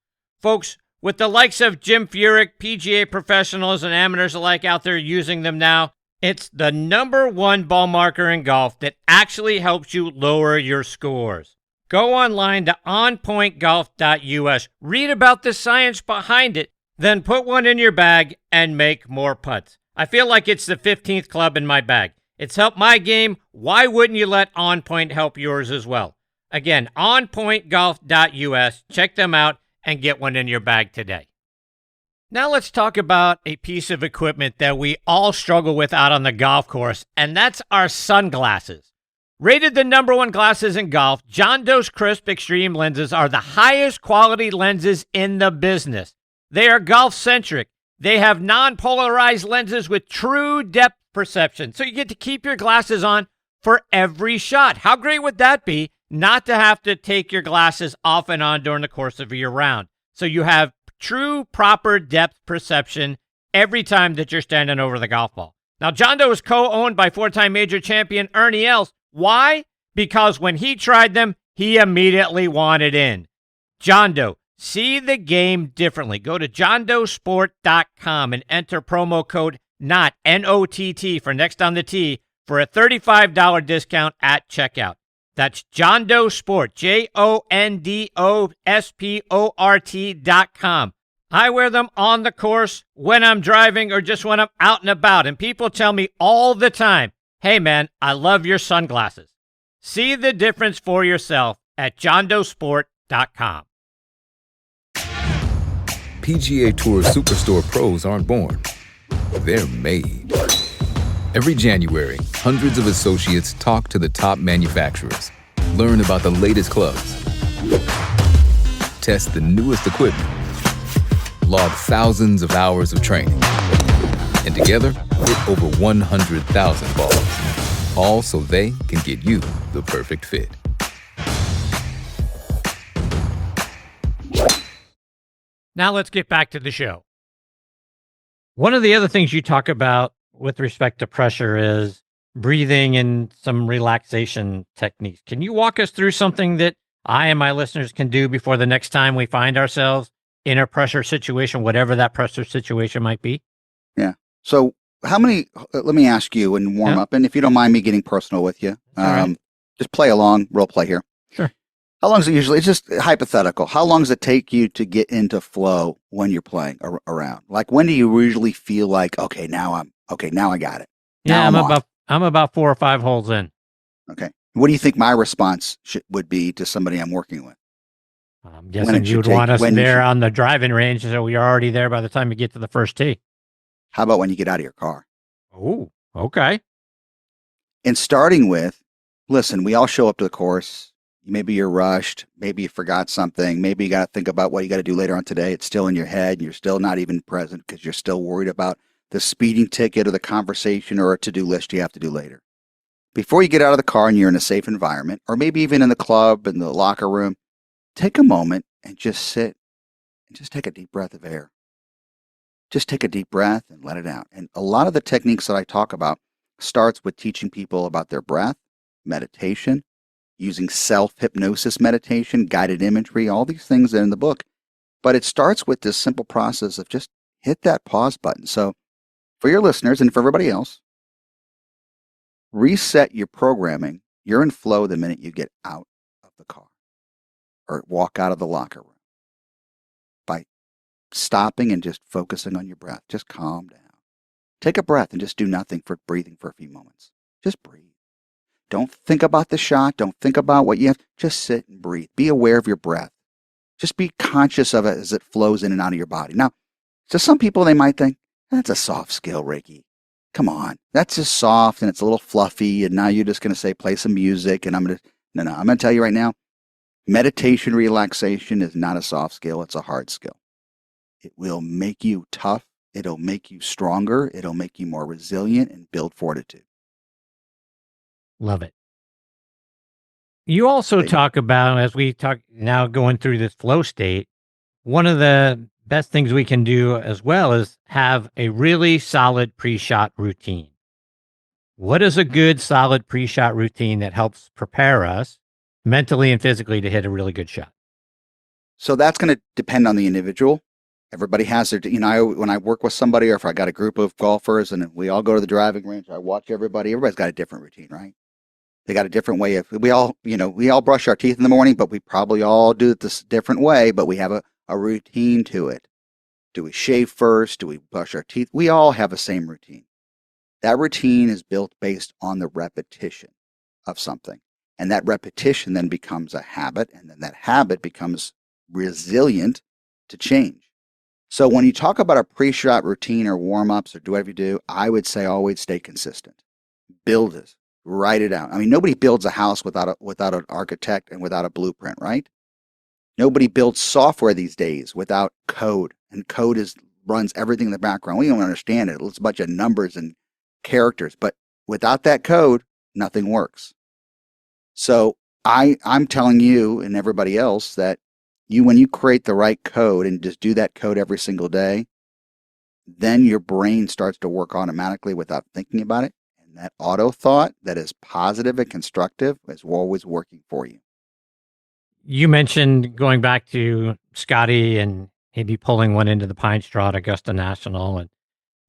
Folks, with the likes of Jim Furyk, PGA professionals, and amateurs alike out there using them now, it's the #1 ball marker in golf that actually helps you lower your scores. Go online to onpointgolf.us, read about the science behind it, then put one in your bag and make more putts. I feel like it's the 15th club in my bag. It's helped my game. Why wouldn't you let On Point help yours as well? Again, onpointgolf.us. Check them out and get one in your bag today. Now let's talk about a piece of equipment that we all struggle with out on the golf course, and that's our sunglasses. Rated the #1 glasses in golf, John Doe's Crisp Extreme lenses are the highest quality lenses in the business. They are golf-centric. They have non-polarized lenses with true depth perception, so you get to keep your glasses on for every shot. How great would that be not to have to take your glasses off and on during the course of your round? So you have true, proper depth perception every time that you're standing over the golf ball. Now, John Doe is co-owned by 4-time major champion Ernie Els. Why? Because when he tried them, he immediately wanted in. John Doe, see the game differently. Go to johndoesport.com and enter promo code NOT, N-O-T-T, for Next on the Tee for a $35 discount at checkout. That's John Doe Sport, JONDOSPORT.com. I wear them on the course, when I'm driving, or just when I'm out and about. And people tell me all the time, hey man, I love your sunglasses. See the difference for yourself at johndoesport.com. PGA Tour Superstore pros aren't born. They're made. Every January, hundreds of associates talk to the top manufacturers, learn about the latest clubs, test the newest equipment, log thousands of hours of training, and together hit over 100,000 balls, all so they can get you the perfect fit. Now let's get back to the show. One of the other things you talk about with respect to pressure is breathing and some relaxation techniques. Can you walk us through something that I and my listeners can do before the next time we find ourselves in a pressure situation, whatever that pressure situation might be? Yeah. So let me ask you and warm up. And if you don't mind me getting personal with you, right. Just play along, role play here. Sure. How long is it usually? It's just hypothetical. How long does it take you to get into flow when you're playing around? Like, when do you usually feel like, okay, now I got it. Yeah, I'm about 4 or 5 holes in. Okay. What do you think my response would be to somebody I'm working with? I'm guessing you would want us there on the driving range, so you're already there by the time you get to the first tee. How about when you get out of your car? Oh, okay. And starting with, listen, we all show up to the course. Maybe you're rushed. Maybe you forgot something. Maybe you got to think about what you got to do later on today. It's still in your head. And you're still not even present because you're still worried about the speeding ticket or the conversation or a to-do list you have to do later. Before you get out of the car and you're in a safe environment, or maybe even in the club, in the locker room, take a moment and just sit and just take a deep breath of air. Just take a deep breath and let it out. And a lot of the techniques that I talk about starts with teaching people about their breath, meditation, using self-hypnosis meditation, guided imagery, all these things that are in the book. But it starts with this simple process of just hit that pause button. So for your listeners and for everybody else, reset your programming. You're in flow the minute you get out of the car or walk out of the locker room by stopping and just focusing on your breath. Just calm down. Take a breath and just do nothing for breathing for a few moments. Just breathe. Don't think about the shot. Don't think about what you have. Just sit and breathe. Be aware of your breath. Just be conscious of it as it flows in and out of your body. Now, to some people, they might think, that's a soft skill, Ricky. Come on. That's just soft and it's a little fluffy. And now you're just going to say, play some music. And I'm going to tell you right now, meditation relaxation is not a soft skill. It's a hard skill. It will make you tough. It'll make you stronger. It'll make you more resilient and build fortitude. Love it. You also talk about, as we talk now going through this flow state, one of the best things we can do as well is have a really solid pre-shot routine. What is a good, solid pre-shot routine that helps prepare us mentally and physically to hit a really good shot? So that's going to depend on the individual. Everybody has their, when I work with somebody or if I got a group of golfers and we all go to the driving range, I watch everybody. Everybody's got a different routine, right? They got a different way of, we all brush our teeth in the morning, but we probably all do it this different way, but we have a routine to it. Do we shave first? Do we brush our teeth? We all have the same routine. That routine is built based on the repetition of something. And that repetition then becomes a habit, and then that habit becomes resilient to change. So when you talk about a pre-shot routine or warm-ups or do whatever you do, I would say always stay consistent. Build it. Write it out. I mean, nobody builds a house without an architect and without a blueprint, right? Nobody builds software these days without code, and code runs everything in the background. We don't understand it. It's a bunch of numbers and characters, but without that code, nothing works. So I'm telling you and everybody else that when you create the right code and just do that code every single day, then your brain starts to work automatically without thinking about it. And that auto thought that is positive and constructive is always working for you. You mentioned going back to Scotty and maybe pulling one into the pine straw at Augusta National. And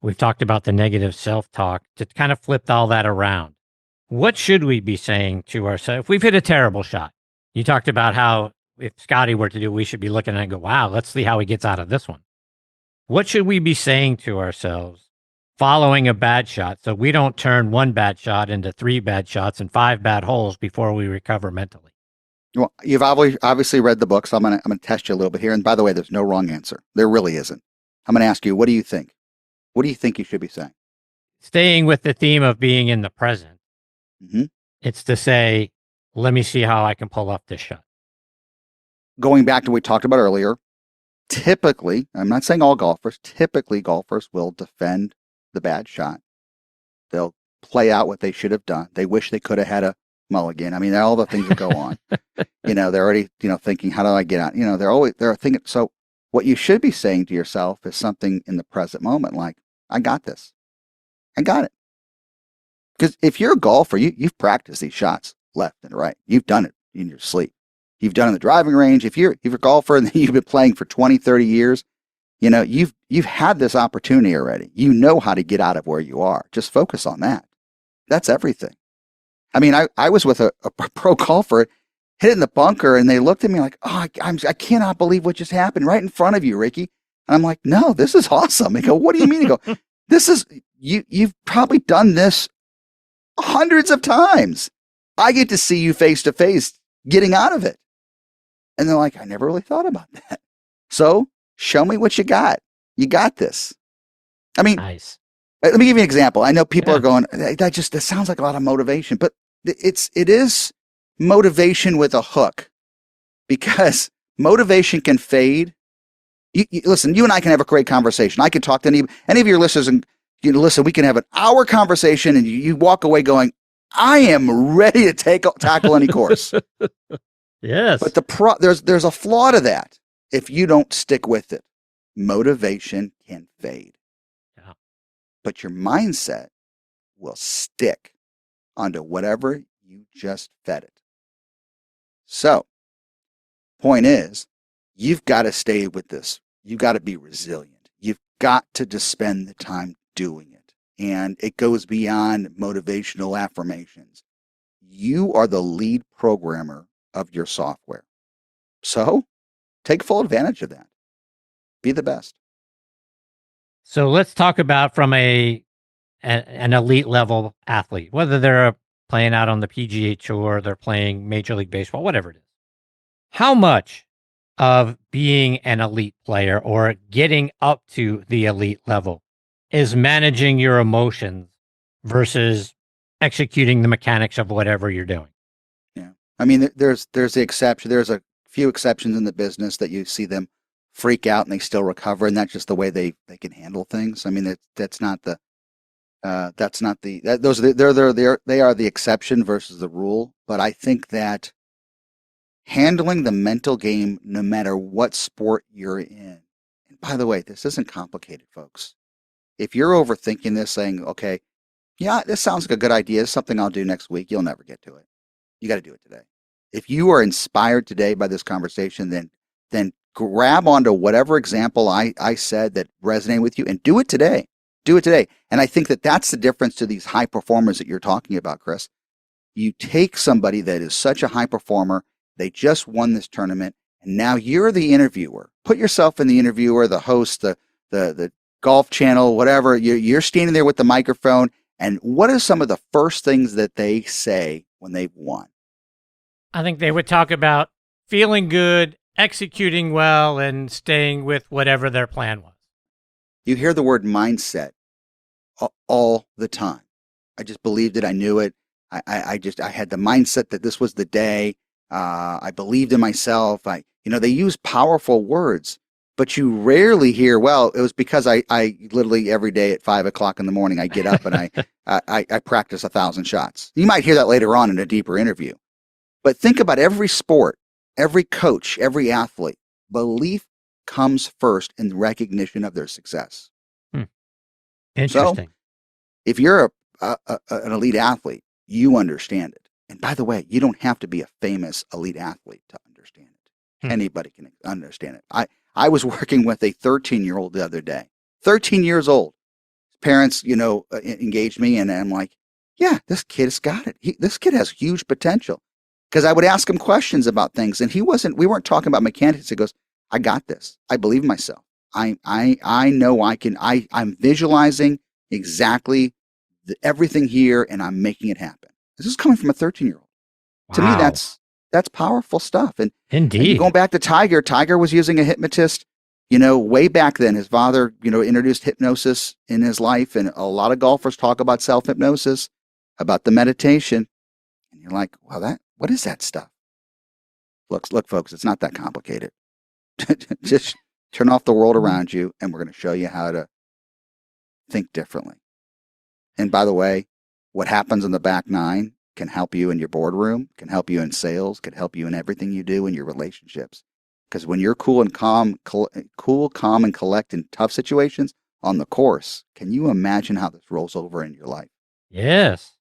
we've talked about the negative self-talk to kind of flip all that around. What should we be saying to ourselves? If we've hit a terrible shot, you talked about how if Scotty were to do, we should be looking at it and go, wow, let's see how he gets out of this one. What should we be saying to ourselves following a bad shot so we don't turn one bad shot into 3 bad shots and 5 bad holes before we recover mentally? Well, you've obviously read the book, so I'm gonna test you a little bit here. And by the way, there's no wrong answer. There really isn't. I'm gonna ask you, what do you think? What do you think you should be saying? Staying with the theme of being in the present, it's to say, let me see how I can pull off this shot. Going back to what we talked about earlier, typically, I'm not saying all golfers, typically golfers will defend the bad shot. They'll play out what they should have done. They wish they could have had a mulligan. I mean, all the things that go on. They're already, thinking, how do I get out? They're thinking. So what you should be saying to yourself is something in the present moment, like, I got this. I got it. Because if you're a golfer, you've practiced these shots left and right. You've done it in your sleep. You've done it in the driving range. If you're a golfer and you've been playing for 20, 30 years, you've had this opportunity already. You know how to get out of where you are. Just focus on that. That's everything. I mean, I was with a pro golfer, hit it in the bunker, and they looked at me like, oh, I cannot believe what just happened right in front of you, Ricky. And I'm like, no, this is awesome. They go, what do you mean? They go, this is, you've probably done this hundreds of times. I get to see you face to face getting out of it. And they're like, I never really thought about that. So show me what you got. You got this. I mean, nice. Let me give you an example. I know people are going, that sounds like a lot of motivation, but it is motivation with a hook, because motivation can fade. Listen, you and I can have a great conversation. I could talk to any of your listeners and listen, we can have an hour conversation and you walk away going, I am ready to tackle any course. Yes. But there's a flaw to that. If you don't stick with it, motivation can fade. Yeah. But your mindset will stick onto whatever you just fed it. So, point is, you've got to stay with this. You've got to be resilient. You've got to just spend the time doing it. And it goes beyond motivational affirmations. You are the lead programmer of your software. So take full advantage of that. Be the best. So let's talk about from an elite level athlete, whether they're playing out on the PGA Tour, they're playing Major League Baseball, whatever it is. How much of being an elite player or getting up to the elite level is managing your emotions versus executing the mechanics of whatever you're doing? Yeah. I mean, there's the exception. There's a few exceptions in the business that you see them freak out and they still recover, and that's just the way they can handle things. I mean, they are the exception versus the rule. But I think that handling the mental game, no matter what sport you're in, and by the way, this isn't complicated, folks. If you're overthinking this, saying, okay, yeah, this sounds like a good idea, it's something I'll do next week, you'll never get to it. You got to do it today. If you are inspired today by this conversation, then grab onto whatever example I said that resonated with you and do it today. Do it today. And I think that that's the difference to these high performers that you're talking about, Chris. You take somebody that is such a high performer, they just won this tournament, and now you're the interviewer. Put yourself in the interviewer, the host, the the Golf Channel, whatever. You're standing there with the microphone, and what are some of the first things that they say when they've won? I think they would talk about feeling good, executing well, and staying with whatever their plan was. You hear the word mindset all the time. I just believed it. I knew it. I had the mindset that this was the day. I believed in myself. They use powerful words, but you rarely hear, well, it was because I literally every day at 5 o'clock in the morning, I get up and I practice 1,000 shots. You might hear that later on in a deeper interview, but think about every sport, every coach, every athlete. Belief comes first in recognition of their success. Interesting. So if you're an elite athlete, you understand it. And by the way, you don't have to be a famous elite athlete to understand it. Anybody can understand it. I was working with a 13-year-old the other day, 13 years old. Parents, engaged me, and I'm like, yeah, this kid's got it. This kid has huge potential. Because I would ask him questions about things, and we weren't talking about mechanics. He goes, I got this. I believe in myself. I know I can. I'm visualizing exactly everything here, and I'm making it happen. This is coming from a 13-year-old. Wow. To me, that's powerful stuff. And indeed, and going back to Tiger, Tiger was using a hypnotist, way back then. His father, introduced hypnosis in his life, and a lot of golfers talk about self-hypnosis, about the meditation. And you're like, well, what is that stuff? Look, folks, it's not that complicated. Just turn off the world around you, and we're going to show you how to think differently. And by the way, what happens in the back nine can help you in your boardroom, can help you in sales, can help you in everything you do in your relationships. Because when you're cool, calm, and collect in tough situations on the course, can you imagine how this rolls over in your life? Yes.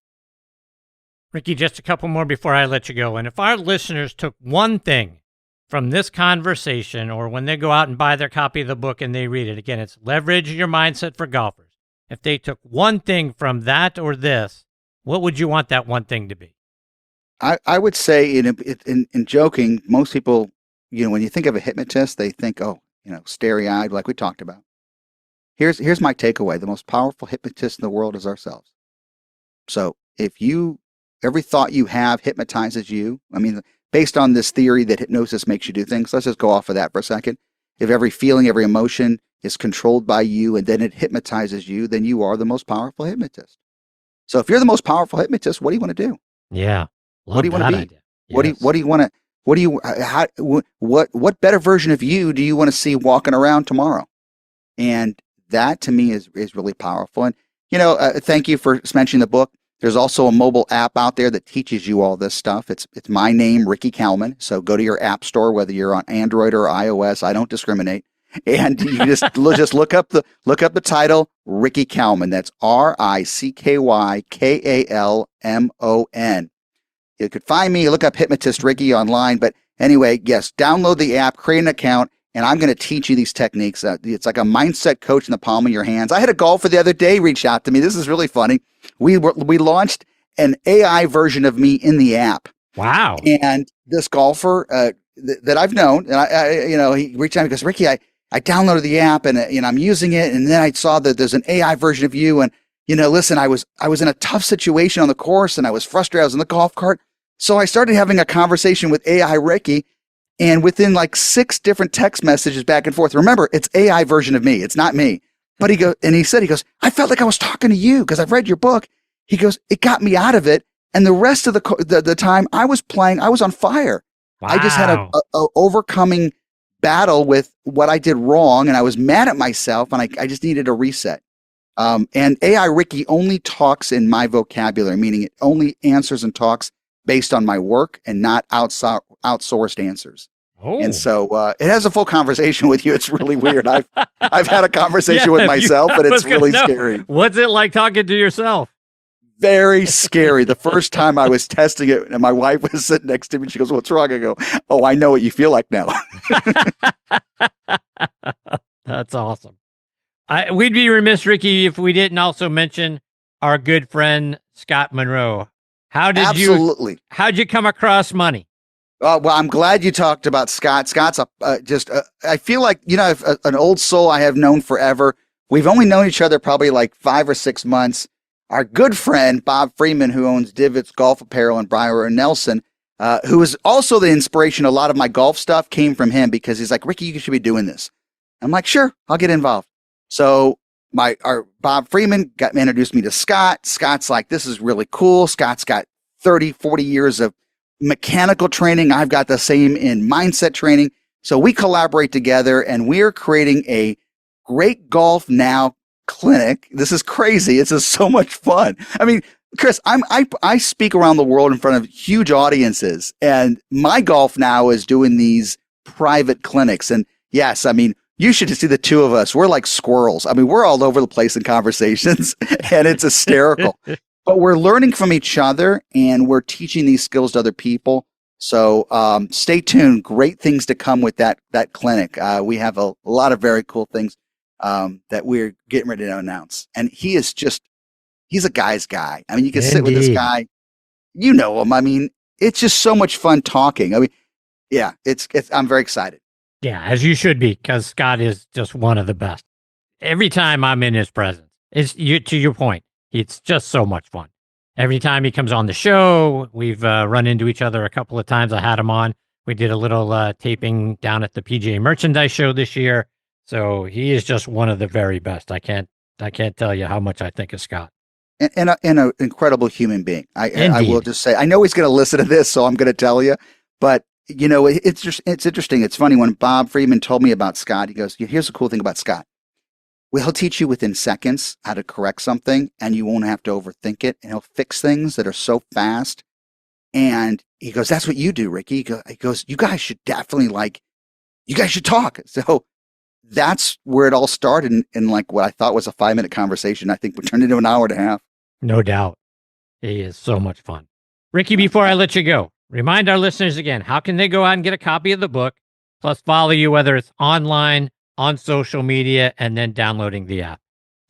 Ricky, just a couple more before I let you go. And if our listeners took one thing from this conversation, or when they go out and buy their copy of the book and they read it, again, it's Leverage Your Mindset for Golfers. If they took one thing from that or this, what would you want that one thing to be? I would say in joking, most people, when you think of a hypnotist, they think, starry-eyed, like we talked about. Here's my takeaway. The most powerful hypnotist in the world is ourselves. So if every thought you have hypnotizes you, based on this theory that hypnosis makes you do things, let's just go off of that for a second. If every feeling, every emotion is controlled by you and then it hypnotizes you, then you are the most powerful hypnotist. So if you're the most powerful hypnotist, what do you want to do? Yeah. What do you want to be? Idea. Yes. What do you want to, what better version of you do you want to see walking around tomorrow? And that to me is really powerful. And, thank you for mentioning the book. There's also a mobile app out there that teaches you all this stuff. It's my name, Ricky Kalmon. So go to your app store, whether you're on Android or iOS. I don't discriminate. And you just look up the title, Ricky Kalmon. That's RICKYKALMON. You could find me. Look up Hypnotist Ricky online. But anyway, yes, download the app, create an account, and I'm going to teach you these techniques. It's like a mindset coach in the palm of your hands. I had a golfer the other day reach out to me. This is really funny. We launched an AI version of me in the app. Wow! And this golfer that I've known, and he reached out and goes, Ricky, I downloaded the app and I'm using it, and then I saw that there's an AI version of you, and listen, I was in a tough situation on the course, and I was frustrated. I was in the golf cart, so I started having a conversation with AI Ricky. And within like 6 different text messages back and forth, remember, it's AI version of me. It's not me. But he goes, I felt like I was talking to you because I've read your book. He goes, it got me out of it. And the rest of the time I was playing, I was on fire. Wow. I just had a overcoming battle with what I did wrong. And I was mad at myself, and I just needed a reset. And AI Ricky only talks in my vocabulary, meaning it only answers and talks based on my work and not outsourced answers. Oh. And so it has a full conversation with you. It's really weird. I've had a conversation with myself, but it's really scary. What's it like talking to yourself? Very scary. The first time I was testing it, and my wife was sitting next to me, she goes, "What's wrong?" I go, "Oh, I know what you feel like now." That's awesome. We'd be remiss, Ricky, if we didn't also mention our good friend Scott Monroe. How'd you come across money? Well, I'm glad you talked about Scott. Scott's I feel like, an old soul I have known forever. We've only known each other probably like 5 or 6 months. Our good friend, Bob Freeman, who owns Divots Golf Apparel in Briar and Nelson, who is also the inspiration. A lot of my golf stuff came from him because he's like, Ricky, you should be doing this. I'm like, sure, I'll get involved. So our Bob Freeman introduced me to Scott. Scott's like, this is really cool. Scott's got 30, 40 years of mechanical training. I've got the same in mindset training. So we collaborate together and we're creating a Great Golf Now clinic. This is crazy. It's just so much fun. I mean, Chris, I speak around the world in front of huge audiences, and my Golf Now is doing these private clinics. And yes, I mean, you should see the two of us. We're like squirrels. I mean, we're all over the place in conversations and it's hysterical, but we're learning from each other and we're teaching these skills to other people. So stay tuned. Great things to come with that clinic. We have a lot of very cool things that we're getting ready to announce. And he's a guy's guy. I mean, you can sit with this guy, you know him. I mean, it's just so much fun talking. I mean, yeah, I'm very excited. Yeah, as you should be, because Scott is just one of the best. Every time I'm in his presence, to your point, it's just so much fun. Every time he comes on the show, we've run into each other a couple of times. I had him on. We did a little taping down at the PGA Merchandise Show this year. So he is just one of the very best. I can't tell you how much I think of Scott. And an incredible human being. I will just say, I know he's going to listen to this, so I'm going to tell you. But it's interesting. It's funny when Bob Freeman told me about Scott. He goes, "Here's the cool thing about Scott. Well, he'll teach you within seconds how to correct something, and you won't have to overthink it. And he'll fix things that are so fast." And he goes, "That's what you do, Ricky." He goes, "You guys should definitely you guys should talk." So that's where it all started in like what I thought was a 5-minute conversation. I think we turned into an hour and a half. No doubt. He is so much fun. Ricky, before I let you go, remind our listeners again, how can they go out and get a copy of the book, plus follow you, whether it's online, on social media, and then downloading the app?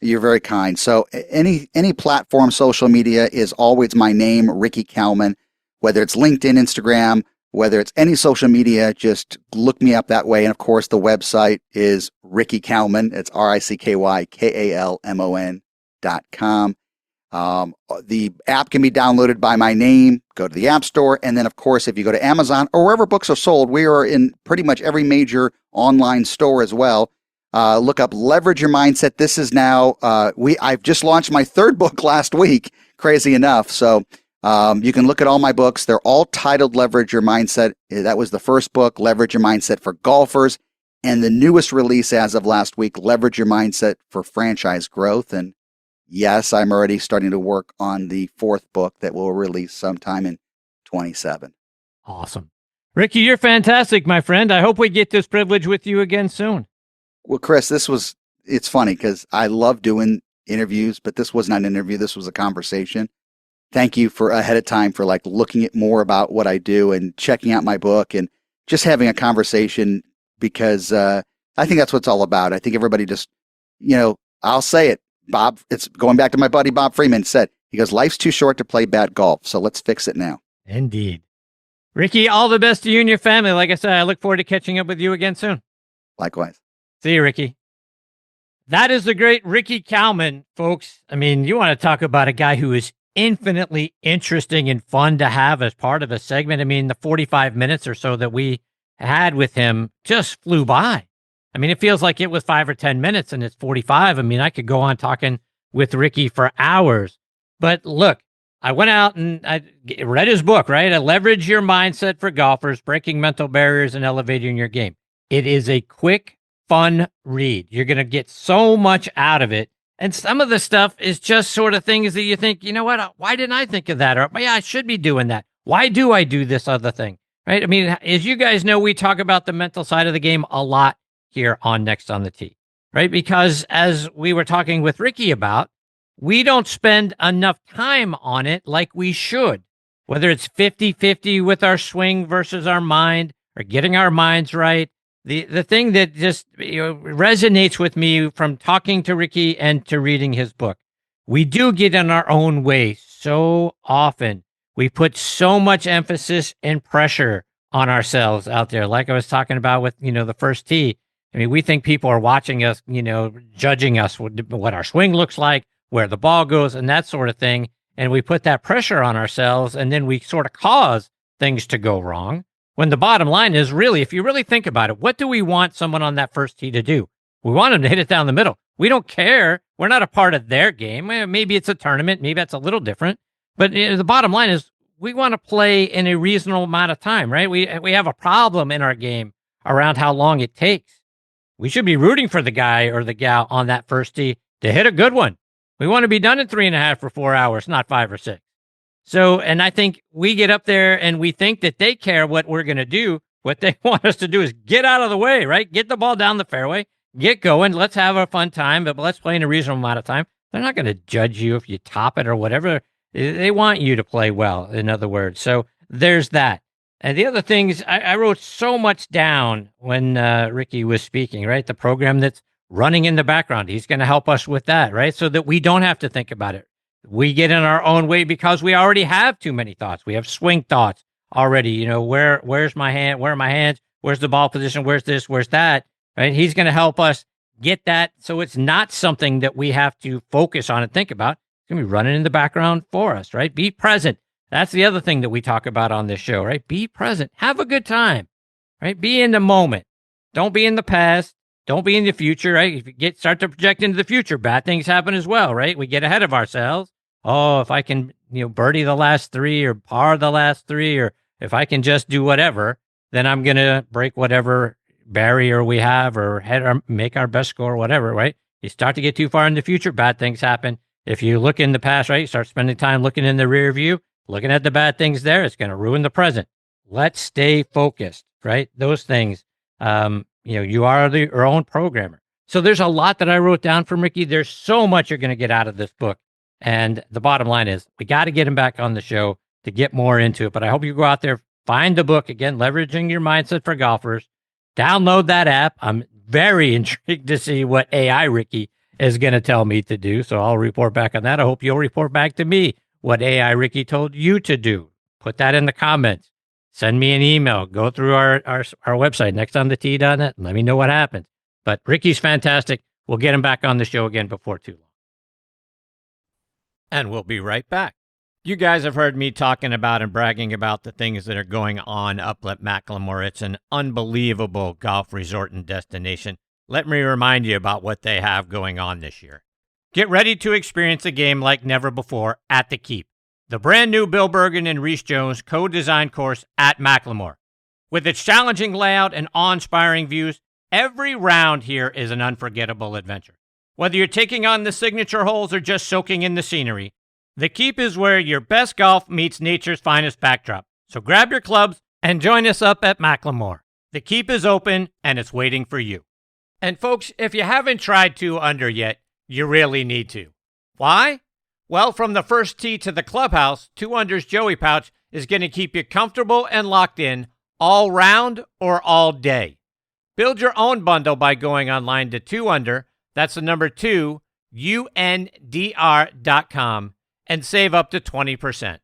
You're very kind. So any platform, social media is always my name, Ricky Kalmon, whether it's LinkedIn, Instagram, whether it's any social media, just look me up that way. And of course, the website is Ricky Kalmon. It's RICKYKALMON.com. The app can be downloaded by my name. Go to the App Store. And then, of course, if you go to Amazon or wherever books are sold, we are in pretty much every major online store as well. Look up Leverage Your Mindset. This is now, I've just launched my 3rd book last week, crazy enough. So you can look at all my books. They're all titled Leverage Your Mindset. That was the first book, Leverage Your Mindset for Golfers. And the newest release as of last week, Leverage Your Mindset for Franchise Growth. And yes, I'm already starting to work on the 4th book that will release sometime in 27. Awesome. Ricky, you're fantastic, my friend. I hope we get this privilege with you again soon. Well, Chris, it's funny because I love doing interviews, but this was not an interview. This was a conversation. Thank you for ahead of time for looking at more about what I do and checking out my book and just having a conversation because I think that's what it's all about. I think everybody just, I'll say it. Bob, it's going back to my buddy Bob Freeman said, he goes, life's too short to play bad golf. So let's fix it now. Indeed. Ricky, all the best to you and your family. Like I said, I look forward to catching up with you again soon. Likewise. See you, Ricky. That is the great Ricky Kalmon, folks. I mean, you want to talk about a guy who is infinitely interesting and fun to have as part of a segment. I mean, the 45 minutes or so that we had with him just flew by. I mean, it feels like it was 5 or 10 minutes and it's 45. I mean, I could go on talking with Ricky for hours. But look, I went out and I read his book, right? Leverage Your Mindset for Golfers, Breaking Mental Barriers and Elevating Your Game. It is a quick, fun read. You're going to get so much out of it. And some of the stuff is just sort of things that you think, you know what, why didn't I think of that? Or, yeah, I should be doing that. Why do I do this other thing? Right? I mean, as you guys know, we talk about the mental side of the game a lot here on Next on the Tee, right? Because as we were talking with Ricky about, we don't spend enough time on it like we should, whether it's 50-50 with our swing versus our mind or getting our minds right. The thing that just resonates with me from talking to Ricky and to reading his book, we do get in our own way so often. We put so much emphasis and pressure on ourselves out there. Like I was talking about with, the first tee. I mean, we think people are watching us, judging us what our swing looks like, where the ball goes, and that sort of thing. And we put that pressure on ourselves, and then we sort of cause things to go wrong. When the bottom line is really, if you really think about it, what do we want someone on that first tee to do? We want them to hit it down the middle. We don't care. We're not a part of their game. Maybe it's a tournament. Maybe that's a little different. But the bottom line is we want to play in a reasonable amount of time, right? We have a problem in our game around how long it takes. We should be rooting for the guy or the gal on that first tee to hit a good one. We want to be done in 3.5 or 4 hours, not 5 or 6. So, and I think we get up there and we think that they care what we're going to do. What they want us to do is get out of the way, right? Get the ball down the fairway, get going. Let's have a fun time, but let's play in a reasonable amount of time. They're not going to judge you if you top it or whatever. They want you to play well, in other words. So there's that. And the other things, I wrote so much down when Ricky was speaking, right? The program that's running in the background. He's going to help us with that, right? So that we don't have to think about it. We get in our own way because we already have too many thoughts. We have swing thoughts already. Where's my hand? Where are my hands? Where's the ball position? Where's this? Where's that? Right? He's going to help us get that. So it's not something that we have to focus on and think about. It's going to be running in the background for us, right? Be present. That's the other thing that we talk about on this show, right? Be present. Have a good time, right? Be in the moment. Don't be in the past. Don't be in the future, right? If you start to project into the future, bad things happen as well, right? We get ahead of ourselves. Oh, if I can, birdie the last 3 or par the last 3, or if I can just do whatever, then I'm going to break whatever barrier we have or make our best score or whatever, right? You start to get too far in the future, bad things happen. If you look in the past, right, you start spending time looking in the rear view, looking at the bad things there, it's going to ruin the present. Let's stay focused, right? Those things, you are your own programmer. So there's a lot that I wrote down from Ricky. There's so much you're going to get out of this book. And the bottom line is we got to get him back on the show to get more into it. But I hope you go out there, find the book, again, Leveraging Your Mindset for Golfers. Download that app. I'm very intrigued to see what AI Ricky is going to tell me to do. So I'll report back on that. I hope you'll report back to me what AI Ricky told you to do. Put that in the comments. Send me an email. Go through our website, nextonthetee.net, and let me know what happens. But Ricky's fantastic. We'll get him back on the show again before too long. And we'll be right back. You guys have heard me talking about and bragging about the things that are going on up at Macklemore. It's an unbelievable golf resort and destination. Let me remind you about what they have going on this year. Get ready to experience a game like never before at the Keep, the brand new Bill Bergen and Reese Jones co-designed course at Macklemore. With its challenging layout and awe-inspiring views, every round here is an unforgettable adventure. Whether you're taking on the signature holes or just soaking in the scenery, the Keep is where your best golf meets nature's finest backdrop. So grab your clubs and join us up at Macklemore. The Keep is open and it's waiting for you. And folks, if you haven't tried 2 Under yet, you really need to. Why? Well, from the first tee to the clubhouse, 2 Under's Joey Pouch is going to keep you comfortable and locked in all round or all day. Build your own bundle by going online to 2 Under. That's the number 2, UNDR.com, and save up to 20%.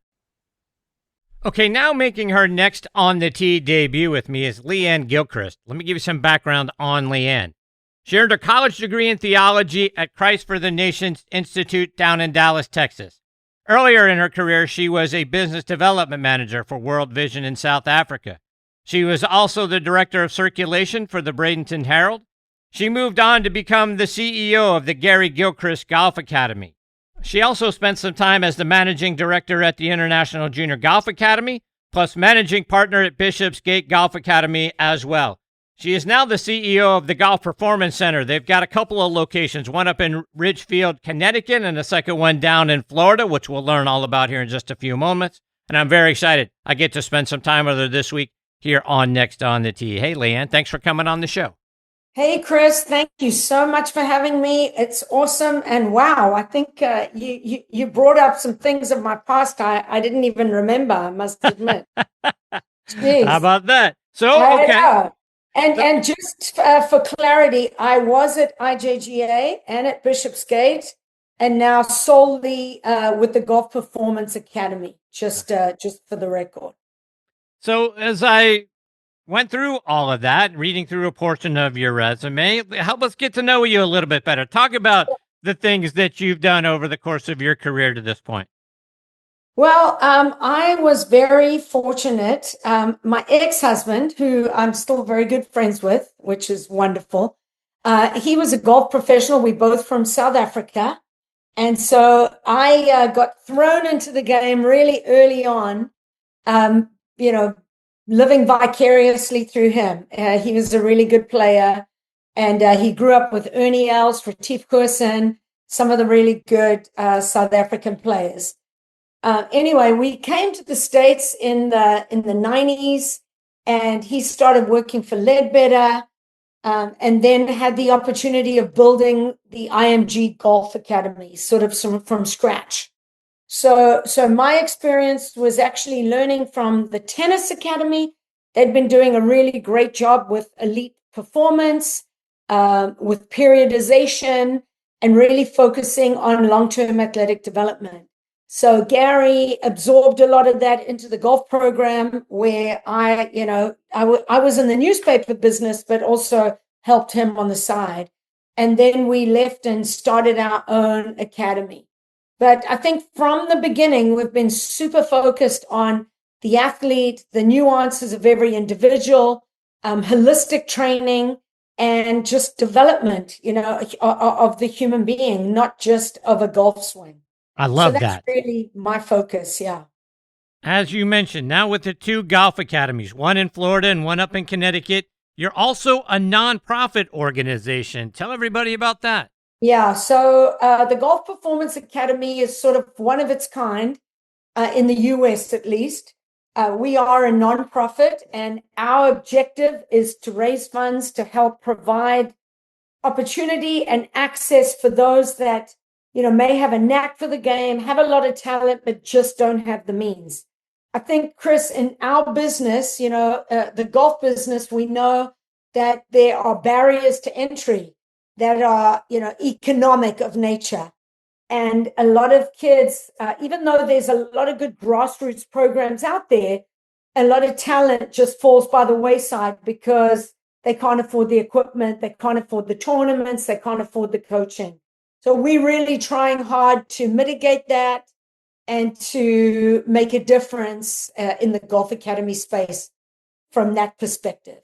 Okay, now making her next on the tee debut with me is Lee-Anne Gilchrist. Let me give you some background on Lee-Anne. She earned her college degree in theology at Christ for the Nations Institute down in Dallas, Texas. Earlier in her career, she was a business development manager for World Vision in South Africa. She was also the director of circulation for the Bradenton Herald. She moved on to become the CEO of the Gary Gilchrist Golf Academy. She also spent some time as the managing director at the International Junior Golf Academy, plus managing partner at Bishopsgate Golf Academy as well. She is now the CEO of the Golf Performance Center. They've got a couple of locations, one up in Ridgefield, Connecticut, and the second one down in Florida, which we'll learn all about here in just a few moments. And I'm very excited. I get to spend some time with her this week here on Next on the Tee. Hey, Lee-Anne, thanks for coming on the show. Hey, Chris, thank you so much for having me. It's awesome. And wow, I think you brought up some things of my past I didn't even remember, I must admit. Jeez. How about that? So, okay. And just for clarity, I was at IJGA and at Bishopsgate and now solely with the Golf Performance Academy, just for the record. So as I went through all of that, reading through a portion of your resume. Help us get to know you a little bit better. Talk about the things that you've done over the course of your career to this point. Well, I was very fortunate. My ex-husband, who I'm still very good friends with, which is wonderful, he was a golf professional. We both from South Africa. And so I got thrown into the game really early on, you know, living vicariously through him. He was a really good player. And he grew up with Ernie Els, Retief Goosen, some of the really good South African players. Anyway, we came to the States in the 90s, and he started working for Ledbetter, and then had the opportunity of building the IMG Golf Academy, sort of from scratch. So my experience was actually learning from the Tennis Academy. They'd been doing a really great job with elite performance, with periodization, and really focusing on long-term athletic development. So Gary absorbed a lot of that into the golf program, where I was in the newspaper business, but also helped him on the side. And then we left and started our own academy. But I think from the beginning, we've been super focused on the athlete, the nuances of every individual, holistic training, and just development, of the human being, not just of a golf swing. I love so that's that. really my focus. Yeah. As you mentioned, now with the two golf academies, one in Florida and one up in Connecticut, you're also a nonprofit organization. Tell everybody about that. Yeah. So the Golf Performance Academy is sort of one of its kind in the US, at least. We are a nonprofit, and our objective is to raise funds to help provide opportunity and access for those that may have a knack for the game, have a lot of talent, but just don't have the means. I think, Chris, in our business, the golf business, we know that there are barriers to entry that are, economic of nature. And a lot of kids, even though there's a lot of good grassroots programs out there, a lot of talent just falls by the wayside because they can't afford the equipment, they can't afford the tournaments, they can't afford the coaching. So we're really trying hard to mitigate that and to make a difference in the Golf Academy space from that perspective.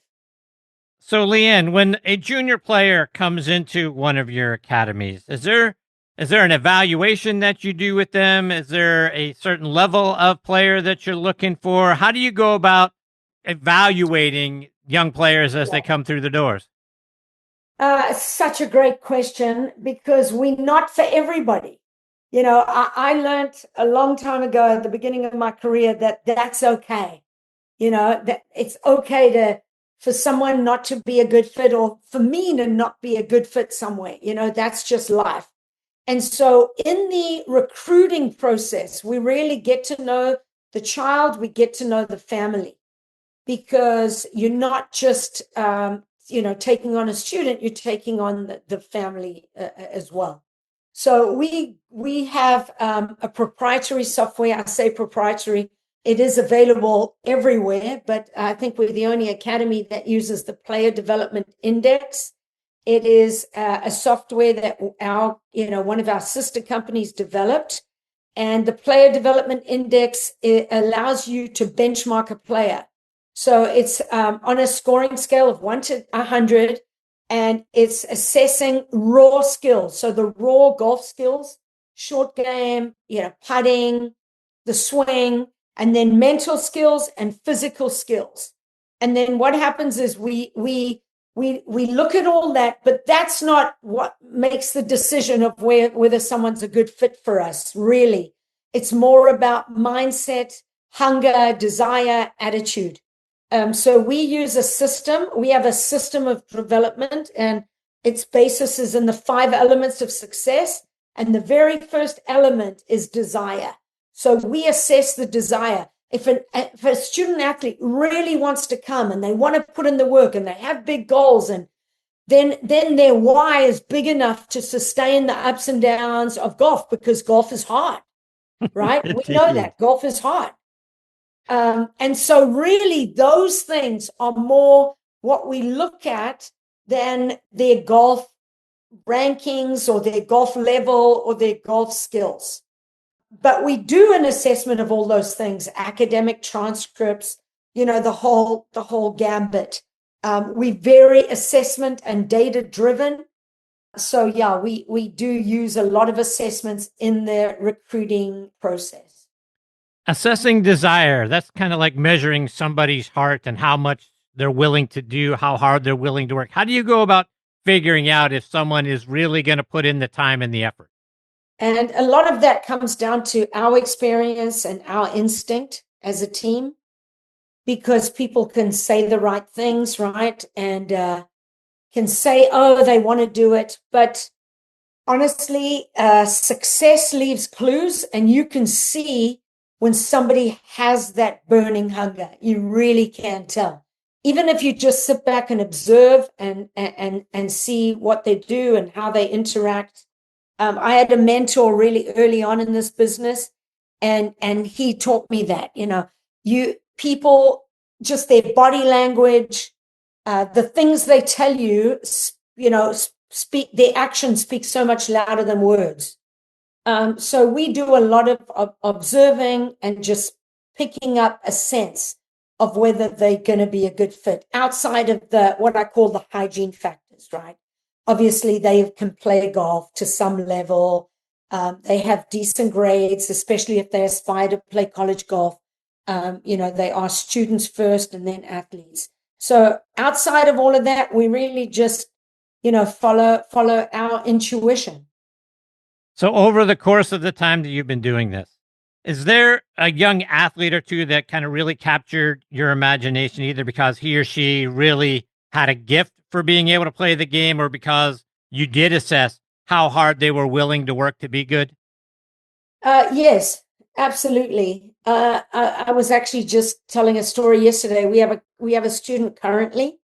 So, Lee-Anne, when a junior player comes into one of your academies, is there an evaluation that you do with them? Is there a certain level of player that you're looking for? How do you go about evaluating young players as they come through the doors? Such a great question, because we're not for everybody. I learned a long time ago at the beginning of my career that that's okay. That it's okay for someone not to be a good fit, or for me to not be a good fit somewhere. That's just life. And so in the recruiting process, we really get to know the child, we get to know the family, because you're not just taking on a student, you're taking on the family as well. So we have a proprietary software. I say proprietary. It is available everywhere, but I think we're the only academy that uses the Player Development Index. It is a software that one of our sister companies developed, and the Player Development Index, it allows you to benchmark a player. So it's on a scoring scale of 1 to 100, and it's assessing raw skills. So the raw golf skills, short game, putting, the swing, and then mental skills and physical skills. And then what happens is we look at all that, but that's not what makes the decision of whether someone's a good fit for us, really. It's more about mindset, hunger, desire, attitude. So we use a system. We have a system of development, and its basis is in the 5 elements of success. And the very first element is desire. So we assess the desire. If a student athlete really wants to come and they want to put in the work and they have big goals, and then their why is big enough to sustain the ups and downs of golf, because golf is hard, right? We know that golf is hard. And so really those things are more what we look at than their golf rankings or their golf level or their golf skills. But we do an assessment of all those things, academic transcripts, the whole gambit. We're very assessment and data driven. So yeah, we do use a lot of assessments in the recruiting process. Assessing desire, that's kind of like measuring somebody's heart and how much they're willing to do, how hard they're willing to work. How do you go about figuring out if someone is really going to put in the time and the effort? And a lot of that comes down to our experience and our instinct as a team, because people can say the right things, right? And can say, oh, they want to do it. But honestly, success leaves clues, and you can see when somebody has that burning hunger. You really can tell. Even if you just sit back and observe and see what they do and how they interact. I had a mentor really early on in this business, and he taught me that, people, just their body language, the things they tell you, speak, their actions speak so much louder than words. So we do a lot of observing and just picking up a sense of whether they're going to be a good fit outside of what I call the hygiene factors, right? Obviously, they can play golf to some level. They have decent grades, especially if they aspire to play college golf. They are students first and then athletes. So outside of all of that, we really just, follow our intuition. So over the course of the time that you've been doing this, is there a young athlete or two that kind of really captured your imagination, either because he or she really had a gift for being able to play the game, or because you did assess how hard they were willing to work to be good? Yes, absolutely. I was actually just telling a story yesterday. We have a student currently,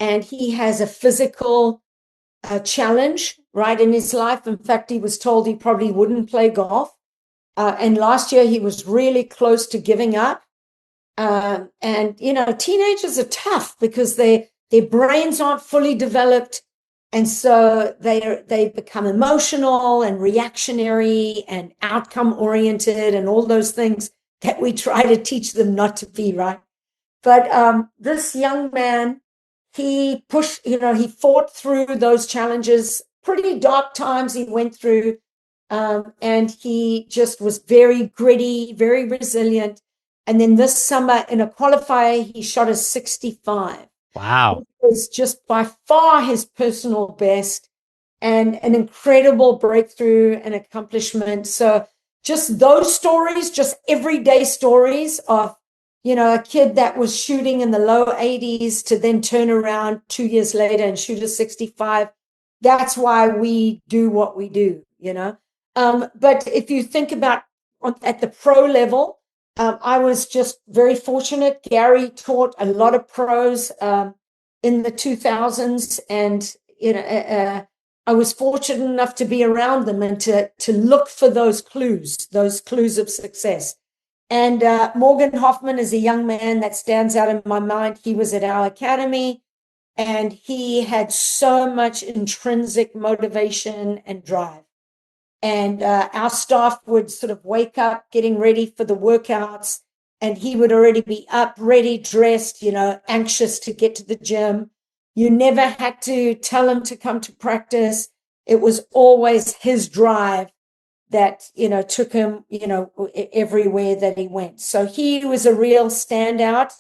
and he has a physical challenge right in his life. In fact, he was told he probably wouldn't play golf. And last year he was really close to giving up. And teenagers are tough because their brains aren't fully developed, and so they become emotional and reactionary and outcome oriented and all those things that we try to teach them not to be, right? But this young man, he pushed, he fought through those challenges, pretty dark times he went through, and he just was very gritty, very resilient. And then this summer in a qualifier, he shot a 65. Wow. It was just by far his personal best, and an incredible breakthrough and accomplishment. So just those stories, just everyday stories of, a kid that was shooting in the low 80s to then turn around 2 years later and shoot a 65. That's why we do what we do, But if you think about at the pro level, I was just very fortunate. Gary taught a lot of pros in the 2000s, and I was fortunate enough to be around them and to look for those clues of success. And Morgan Hoffman is a young man that stands out in my mind. He was at our academy, and he had so much intrinsic motivation and drive. And our staff would sort of wake up getting ready for the workouts, and he would already be up, ready, dressed, anxious to get to the gym. You never had to tell him to come to practice. It was always his drive that, took him, everywhere that he went. So he was a real standout.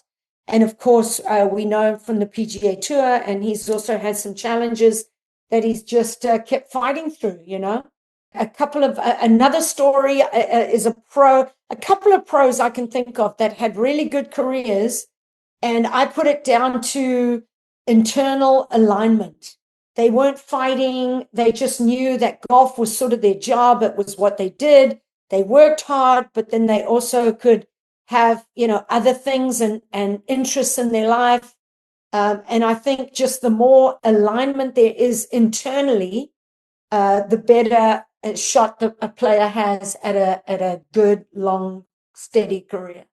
And of course, we know from the PGA Tour, and he's also had some challenges that he's just kept fighting through, Another story is a couple of pros I can think of that had really good careers, and I put it down to internal alignment. They weren't fighting. They just knew that golf was sort of their job. It was what they did. They worked hard, but then they also could have, other things and interests in their life. And I think just the more alignment there is internally, the better shot that a player has at a good, long, steady career.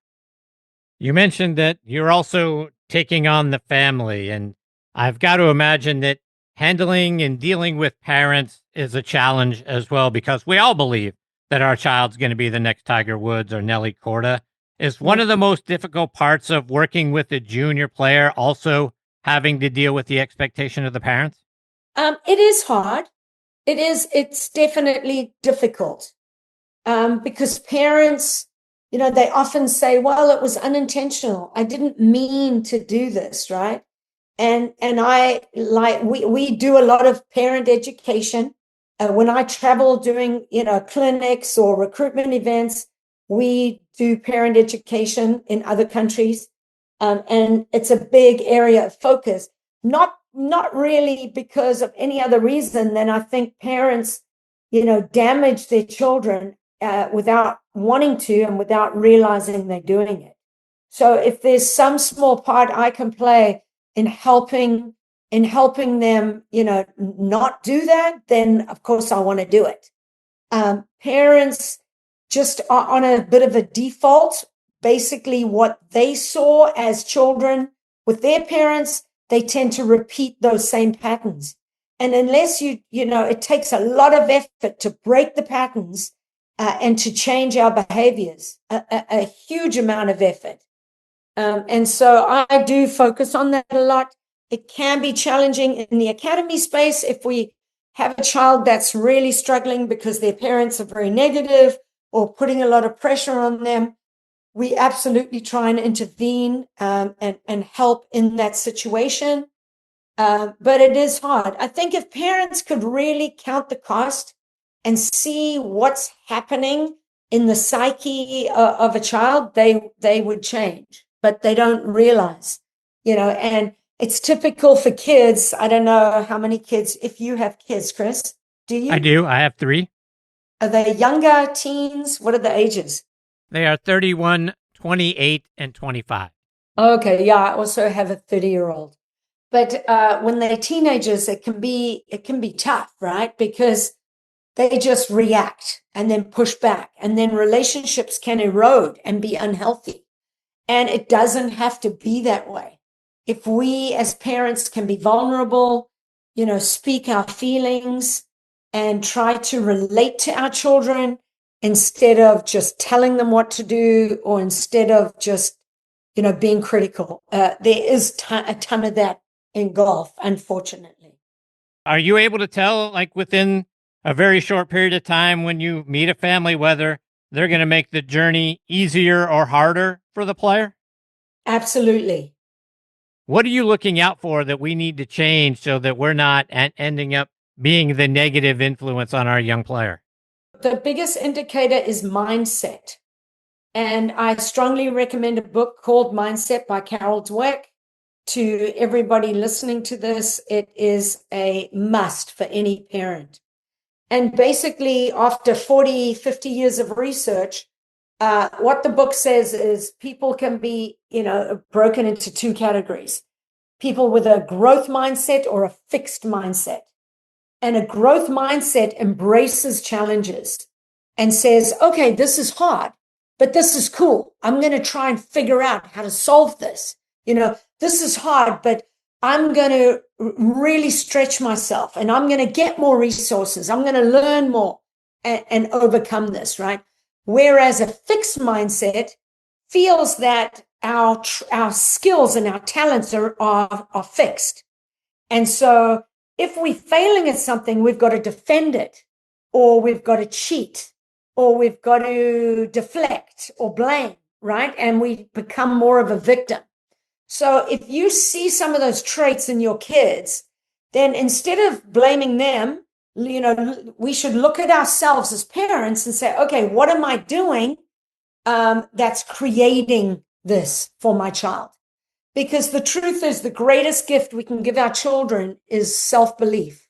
You mentioned that you're also taking on the family, and I've got to imagine that handling and dealing with parents is a challenge as well, because we all believe that our child's going to be the next Tiger Woods or Nelly Corda. Is one of the most difficult parts of working with a junior player also having to deal with the expectation of the parents? It is hard. It's definitely difficult because parents, they often say, well, it was unintentional. I didn't mean to do this, right? And we do a lot of parent education. When I travel doing, clinics or recruitment events, we do parent education in other countries. And it's a big area of focus, not really because of any other reason than I think parents, damage their children without wanting to and without realizing they're doing it. So if there's some small part I can play in helping them, not do that, then of course I want to do it. Parents just are on a bit of a default. Basically, what they saw as children with their parents, they tend to repeat those same patterns. And unless it takes a lot of effort to break the patterns and to change our behaviors, a huge amount of effort. And so I do focus on that a lot. It can be challenging in the academy space if we have a child that's really struggling because their parents are very negative or putting a lot of pressure on them. We absolutely try and intervene and help in that situation. But it is hard. I think if parents could really count the cost and see what's happening in the psyche of a child, they would change, but they don't realize, and it's typical for kids. I don't know how many kids, if you have kids, Chris, do you? I do. I have 3. Are they younger, teens? What are the ages? They are 31, 28, and 25. Okay, yeah, I also have a 30-year-old. But when they're teenagers, it can be tough, right? Because they just react and then push back, and then relationships can erode and be unhealthy. And it doesn't have to be that way. If we as parents can be vulnerable, speak our feelings and try to relate to our children instead of just telling them what to do, or instead of just, being critical. There is a ton of that in golf, unfortunately. Are you able to tell, like within a very short period of time when you meet a family, whether they're going to make the journey easier or harder for the player? Absolutely. What are you looking out for that we need to change so that we're not ending up being the negative influence on our young player? The biggest indicator is mindset. And I strongly recommend a book called Mindset by Carol Dweck to everybody listening to this. It is a must for any parent. And basically, after 40, 50 years of research, what the book says is people can be, broken into 2 categories. People with a growth mindset or a fixed mindset. And a growth mindset embraces challenges and says, okay, this is hard, but this is cool. I'm going to try and figure out how to solve this. This is hard, but I'm going to really stretch myself and I'm going to get more resources. I'm going to learn more and overcome this, right? Whereas a fixed mindset feels that our skills and our talents are fixed. And so if we're failing at something, we've got to defend it, or we've got to cheat, or we've got to deflect or blame, right? And we become more of a victim. So if you see some of those traits in your kids, then instead of blaming them, we should look at ourselves as parents and say, okay, what am I doing that's creating this for my child? Because the truth is, the greatest gift we can give our children is self-belief,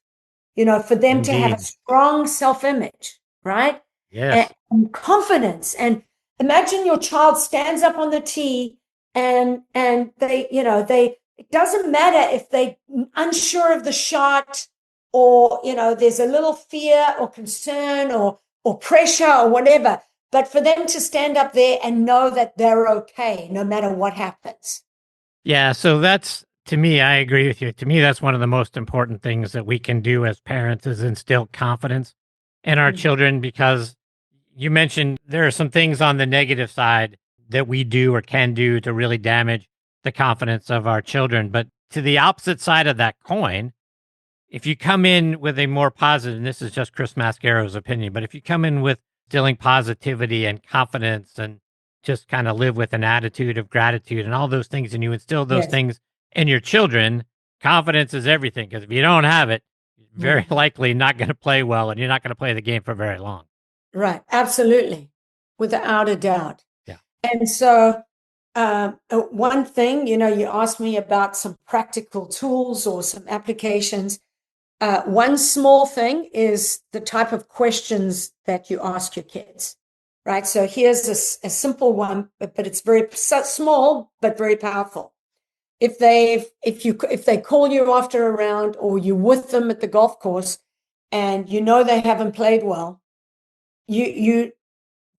for them Indeed. To have a strong self-image, right? Yes. And confidence. And imagine your child stands up on the tee and they, it doesn't matter if they're unsure of the shot, or, there's a little fear or concern or pressure or whatever. but for them to stand up there and know that they're okay no matter what happens. Yeah, so that's, to me, I agree with you. To me, that's one of the most important things that we can do as parents is instill confidence in our children, because you mentioned there are some things on the negative side that we do or can do to really damage the confidence of our children. But to the opposite side of that coin, if you come in with a more positive, and this is just Chris Mascaro's opinion, but if you come in with instilling positivity and confidence and just kind of live with an attitude of gratitude and all those things, and you instill those things in your children, confidence is everything. Because if you don't have it, you're very likely not going to play well, and you're not going to play the game for very long. Right. Absolutely. Without a doubt. Yeah. And so one thing, you asked me about some practical tools or some applications. One small thing is the type of questions that you ask your kids, right? So here's a simple one, but it's very small, but very powerful. If they call you after a round, or you with them at the golf course and they haven't played well, you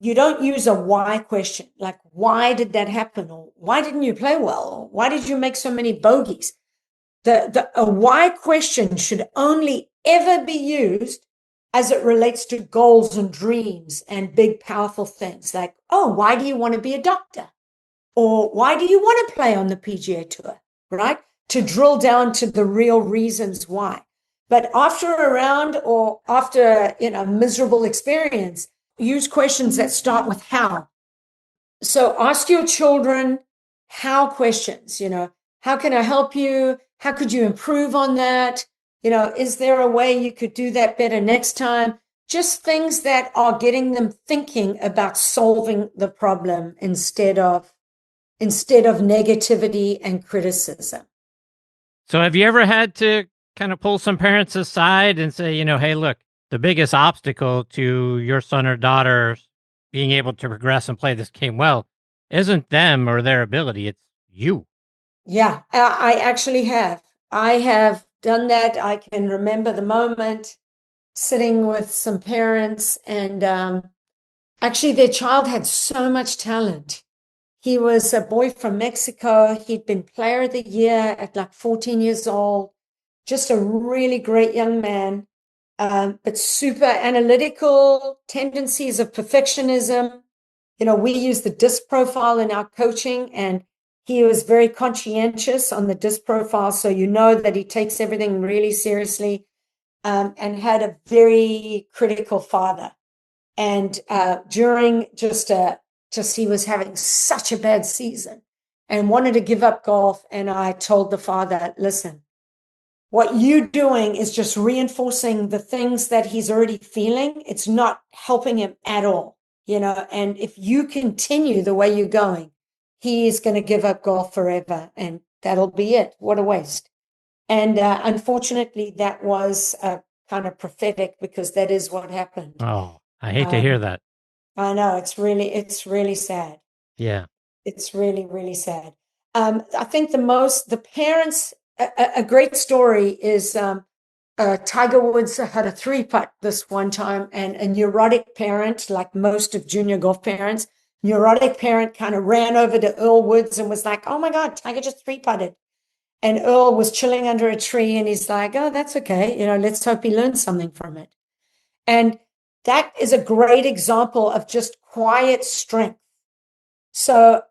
don't use a why question, like why did that happen, or why didn't you play well, or why did you make so many bogeys? A why question should only ever be used as it relates to goals and dreams and big, powerful things like, oh, why do you want to be a doctor? Or why do you want to play on the PGA Tour, right? To drill down to the real reasons why. But after a round or after a miserable experience, use questions that start with how. So ask your children how questions, how can I help you? How could you improve on that? Is there a way you could do that better next time? Just things that are getting them thinking about solving the problem instead of negativity and criticism. So have you ever had to kind of pull some parents aside and say, hey, look, the biggest obstacle to your son or daughter being able to progress and play this game well isn't them or their ability, it's you. Yeah, I actually have. I have done that. I can remember the moment sitting with some parents, and actually their child had so much talent. He was a boy from Mexico. He'd been player of the year at like 14 years old. Just a really great young man, but super analytical, tendencies of perfectionism. We use the DISC profile in our coaching, and he was very conscientious on the DISC profile. So that he takes everything really seriously, and had a very critical father. And during he was having such a bad season and wanted to give up golf. And I told the father, listen, what you're doing is just reinforcing the things that he's already feeling. It's not helping him at all, and if you continue the way you're going, he is going to give up golf forever, and that'll be it. What a waste. And unfortunately, that was kind of prophetic, because that is what happened. Oh, I hate to hear that. I know, it's really sad. Yeah. It's really, really sad. I think the parents, a great story is Tiger Woods had a 3-putt this one time, and a neurotic parent, like most of junior golf parents, neurotic parent kind of ran over to Earl Woods and was like, oh my God, Tiger just 3-putted. And Earl was chilling under a tree, and he's like, oh, that's okay. Let's hope he learns something from it. And that is a great example of just quiet strength. So,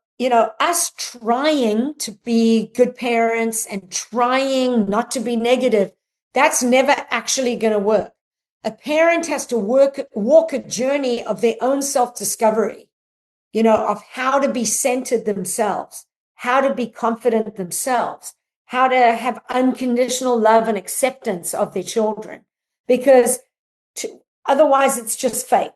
us trying to be good parents and trying not to be negative, that's never actually going to work. A parent has to walk a journey of their own self-discovery, of how to be centered themselves, how to be confident themselves, how to have unconditional love and acceptance of their children, because otherwise it's just fake.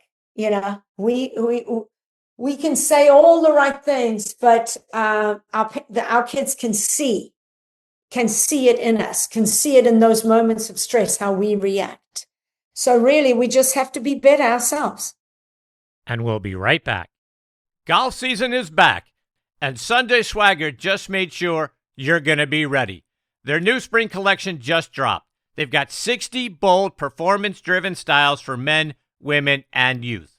We can say all the right things, but our kids can see it in us, can see it in those moments of stress, how we react. So really, we just have to be better ourselves. And we'll be right back. Golf season is back, and Sunday Swagger just made sure you're going to be ready. Their new spring collection just dropped. They've got 60 bold, performance-driven styles for men, women, and youth.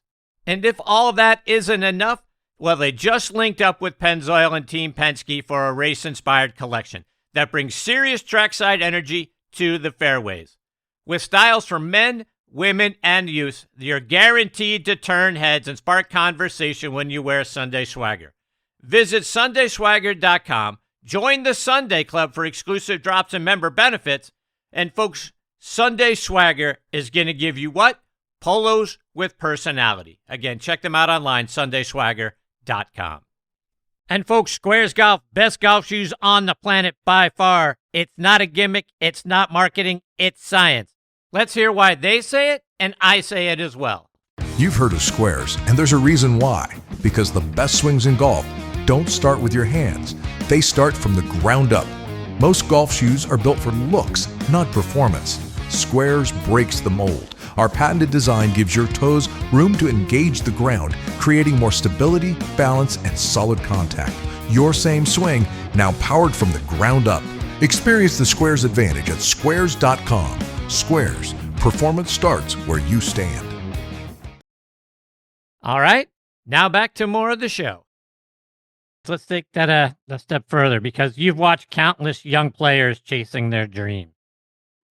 And if all that isn't enough, well, they just linked up with Pennzoil and Team Penske for a race-inspired collection that brings serious trackside energy to the fairways. With styles for men, women, and youth, you're guaranteed to turn heads and spark conversation when you wear Sunday Swagger. Visit SundaySwagger.com, join the Sunday Club for exclusive drops and member benefits, and folks, Sunday Swagger is going to give you what? Polos with personality. Again, check them out online, SundaySwagger.com. And folks, Squares Golf, best golf shoes on the planet by far. It's not a gimmick, it's not marketing, it's science. Let's hear why they say it, and I say it as well. You've heard of Squares, and there's a reason why. Because the best swings in golf don't start with your hands. They start from the ground up. Most golf shoes are built for looks, not performance. Squares breaks the mold. Our patented design gives your toes room to engage the ground, creating more stability, balance, and solid contact. Your same swing, now powered from the ground up. Experience the Squares advantage at squares.com. Squares, performance starts where you stand. All right, now back to more of the show. Let's take that a step further, because you've watched countless young players chasing their dream.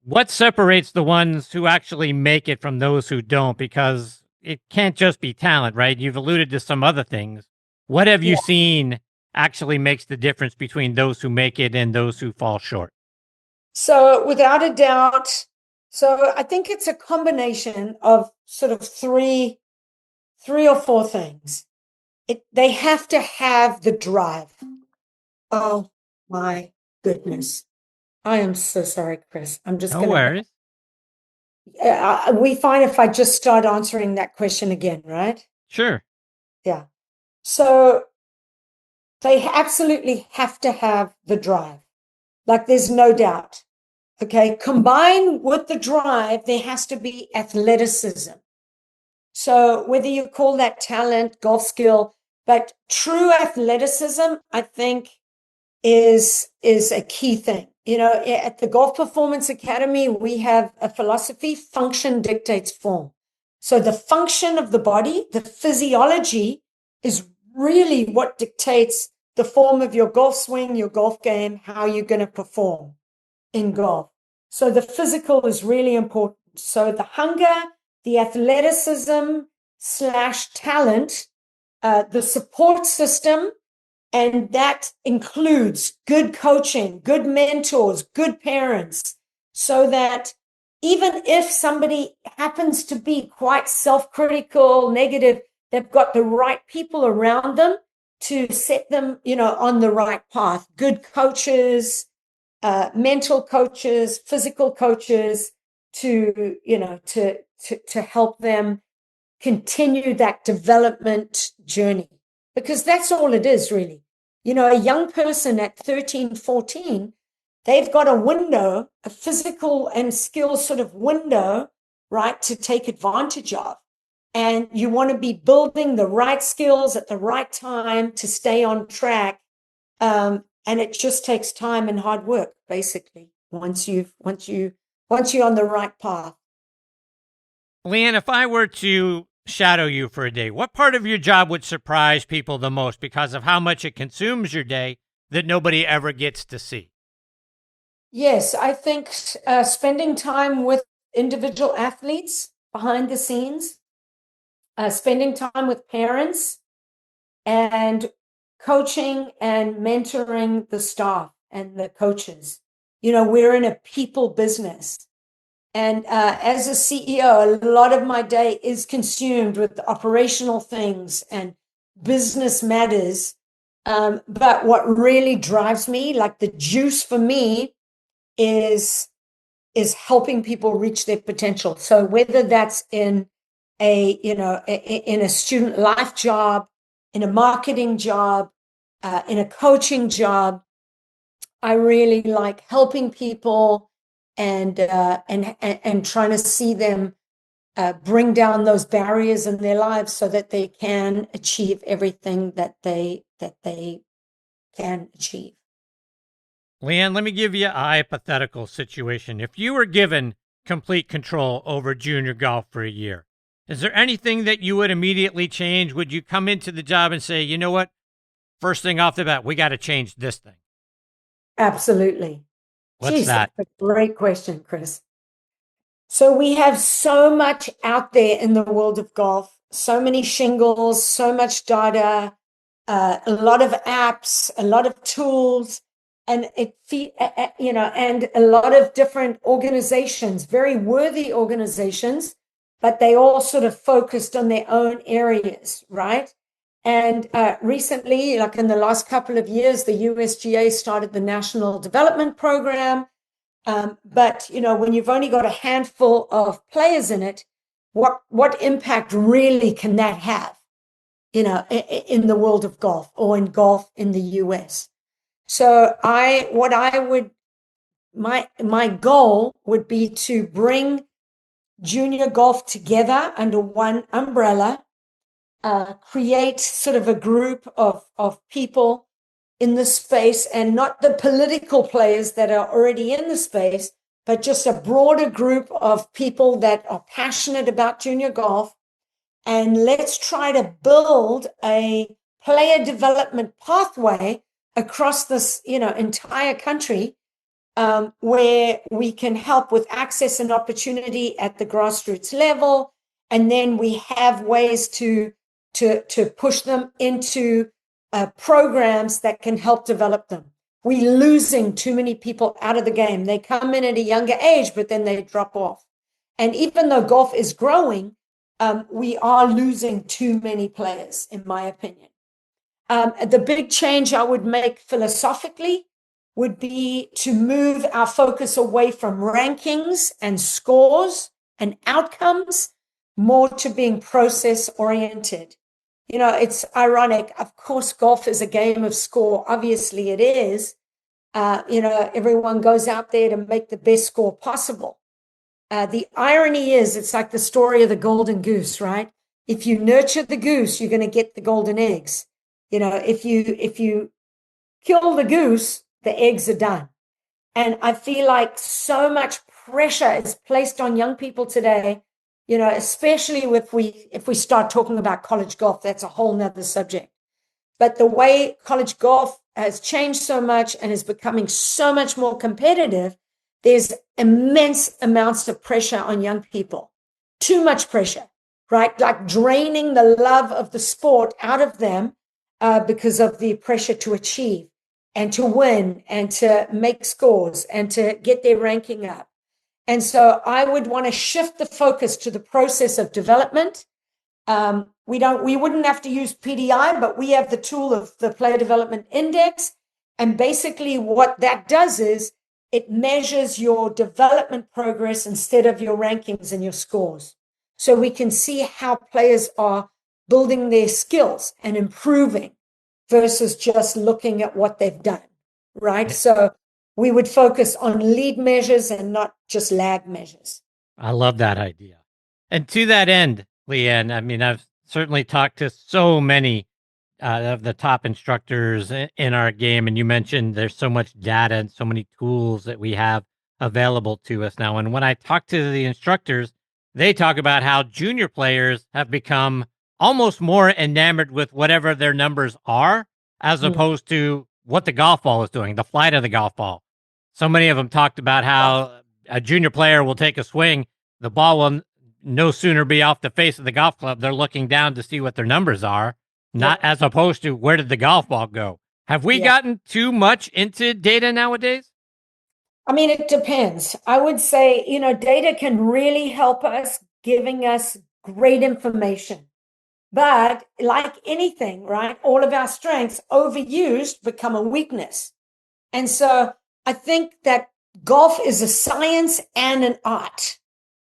What separates the ones who actually make it from those who don't? Because it can't just be talent, right? You've alluded to some other things. What have you seen actually makes the difference between those who make it and those who fall short? So without a doubt, so I think it's a combination of sort of three or four things. They have to have the drive. Oh my goodness. I am so sorry, Chris. I'm just No worries. We find if I just start answering that question again, right? Sure. Yeah. So they absolutely have to have the drive. Like there's no doubt. Okay. Combined with the drive, there has to be athleticism. So whether you call that talent, golf skill, but true athleticism, I think, is a key thing. You know, at the Golf Performance Academy, we have a philosophy: function dictates form. So the function of the body, the physiology, is really what dictates the form of your golf swing, your golf game, how you're going to perform in golf. So the physical is really important. So the hunger, the athleticism / talent, the support system, and that includes good coaching, good mentors, good parents, so that even if somebody happens to be quite self-critical, negative, they've got the right people around them to set them, you know, on the right path. Good coaches, mental coaches, physical coaches to, you know, to help them continue that development journey. Because that's all it is, really. You know, a young person at 13, 14, they've got a window, a physical and skill sort of window, right, to take advantage of. And you want to be building the right skills at the right time to stay on track. And it just takes time and hard work, basically, once you're on the right path. Lee-Anne, if I were to shadow you for a day, what part of your job would surprise people the most because of how much it consumes your day that nobody ever gets to see? Yes, I think spending time with individual athletes behind the scenes, spending time with parents, and coaching and mentoring the staff and the coaches. You know, we're in a people business. And as a CEO, a lot of my day is consumed with operational things and business matters. But what really drives me, like the juice for me, is helping people reach their potential. So whether that's in a student life job, in a marketing job, in a coaching job, I really like helping people and trying to see them bring down those barriers in their lives so that they can achieve everything that they can achieve. Lee-Anne, let me give you a hypothetical situation. If you were given complete control over junior golf for a year, Is there anything that you would immediately change? Would you come into the job and say, you know what, first thing off the bat, we got to change this thing? Absolutely. What's Jeez, that? that's a great question, Chris. So we have so much out there in the world of golf, so many shingles, so much data, a lot of apps, a lot of tools, and and a lot of different organizations, very worthy organizations, but they all sort of focused on their own areas, right? And recently, like in the last couple of years, the USGA started the National Development Program. But when you've only got a handful of players in it, what impact really can that have, in the world of golf or in golf in the US? So my goal would be to bring junior golf together under one umbrella, create sort of a group of people in the space, and not the political players that are already in the space, but just a broader group of people that are passionate about junior golf. And let's try to build a player development pathway across this, entire country, where we can help with access and opportunity at the grassroots level. And then we have ways to push them into programs that can help develop them. We're losing too many people out of the game. They come in at a younger age, but then they drop off. And even though golf is growing, we are losing too many players, in my opinion. The big change I would make philosophically would be to move our focus away from rankings and scores and outcomes, more to being process oriented. It's ironic. Of course, golf is a game of score. Obviously, it is. Everyone goes out there to make the best score possible. The irony is, it's like the story of the golden goose, right? If you nurture the goose, you're going to get the golden eggs. If you kill the goose, the eggs are done. And I feel like so much pressure is placed on young people today, especially if we start talking about college golf. That's a whole nother subject. But the way college golf has changed so much and is becoming so much more competitive, there's immense amounts of pressure on young people. Too much pressure, right? Like draining the love of the sport out of them because of the pressure to achieve and to win and to make scores and to get their ranking up. And so I would want to shift the focus to the process of development. We wouldn't have to use PDI, but we have the tool of the Player Development Index. And basically what that does is it measures your development progress instead of your rankings and your scores. So we can see how players are building their skills and improving versus just looking at what they've done, right? So we would focus on lead measures and not just lag measures. I love that idea. And to that end, Lee-Anne, I mean, I've certainly talked to so many of the top instructors in our game, and you mentioned there's so much data and so many tools that we have available to us now. And when I talk to the instructors, they talk about how junior players have become almost more enamored with whatever their numbers are, as opposed to what the golf ball is doing, the flight of the golf ball. So many of them talked about how a junior player will take a swing, the ball will no sooner be off the face of the golf club, they're looking down to see what their numbers are, not as opposed to where did the golf ball go. Have we gotten too much into data nowadays? I mean, it depends. I would say, data can really help us, giving us great information. But like anything, right, all of our strengths overused become a weakness. And so I think that golf is a science and an art.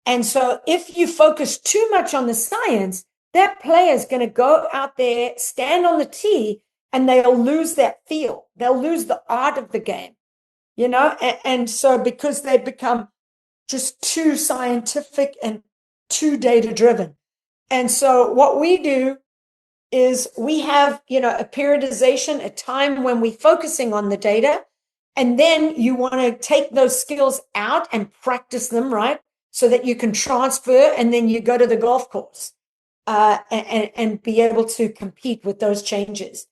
And so if you focus too much on the science, that player is going to go out there, stand on the tee, and they'll lose that feel. They'll lose the art of the game, and so because they become just too scientific and too data driven. And so what we do is we have, a periodization, a time when we're focusing on the data. And then you want to take those skills out and practice them, right? so that you can transfer and then you go to the golf course and be able to compete with those changes.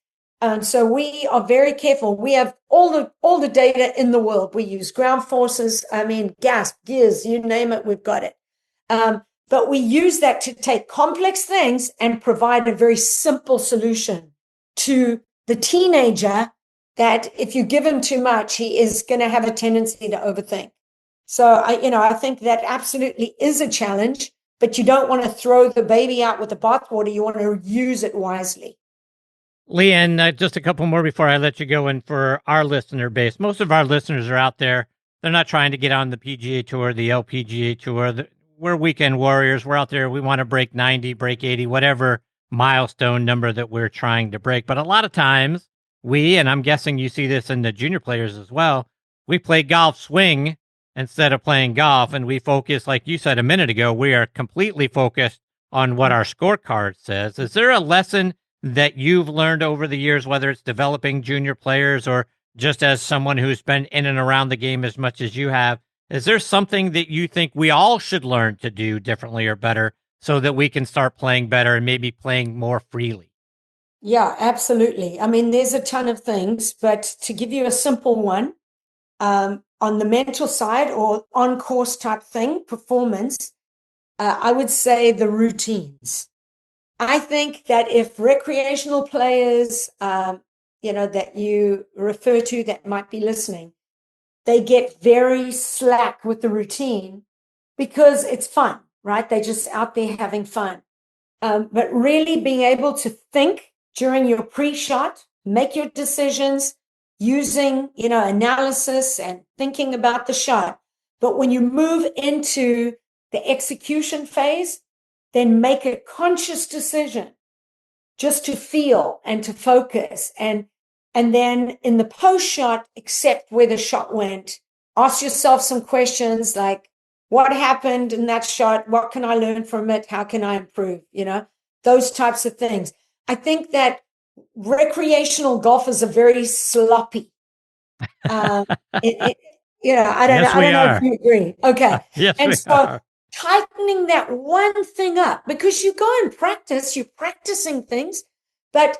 So we are very careful. We have all the data in the world. We use ground forces. I mean, gas, gears, you name it, we've got it. But we use that to take complex things and provide a very simple solution to the teenager that if you give him too much, he is going to have a tendency to overthink. So I think that absolutely is a challenge, but you don't want to throw the baby out with the bathwater. You want to use it wisely. Lee-Anne, just a couple more before I let you go. And for our listener base, most of our listeners are out there. They're not trying to get on the PGA Tour, the LPGA Tour. We're weekend warriors. We're out there. We want to break 90, break 80, whatever milestone number that we're trying to break. But a lot of times and I'm guessing you see this in the junior players as well, we play golf swing instead of playing golf. And we focus, like you said a minute ago, we are completely focused on what our scorecard says. Is there a lesson that you've learned over the years, whether it's developing junior players or just as someone who's been in and around the game as much as you have? Is there something that you think we all should learn to do differently or better so that we can start playing better and maybe playing more freely? Yeah, absolutely. I mean, there's a ton of things, but to give you a simple one, on the mental side or on course type thing, performance, I would say the routines. I think that if recreational players, that you refer to that might be listening, they get very slack with the routine because it's fun, right? They're just out there having fun. But really being able to think during your pre-shot, make your decisions using, analysis and thinking about the shot. But when you move into the execution phase, then make a conscious decision just to feel and to focus. And then in the post shot, accept where the shot went. Ask yourself some questions like, what happened in that shot? What can I learn from it? How can I improve? Those types of things. I think that recreational golfers are very sloppy. I don't know if you agree. Okay. Yes, and we so are. tightening that one thing up, because you go and practice, you're practicing things, but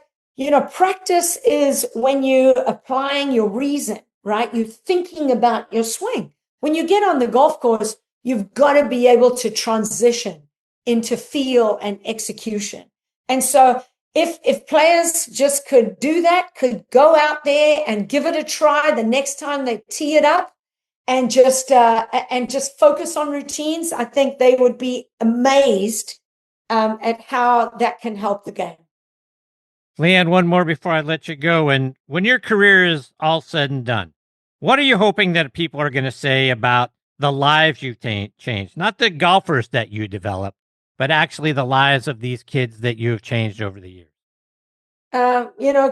practice is when you're applying your reason, right? You're thinking about your swing. When you get on the golf course, you've got to be able to transition into feel and execution. And so if players just could do that, could go out there and give it a try the next time they tee it up and just focus on routines, I think they would be amazed at how that can help the game. Lee-Anne, one more before I let you go. And when your career is all said and done, what are you hoping that people are going to say about the lives you've changed? Not the golfers that you develop, but actually the lives of these kids that you've changed over the years.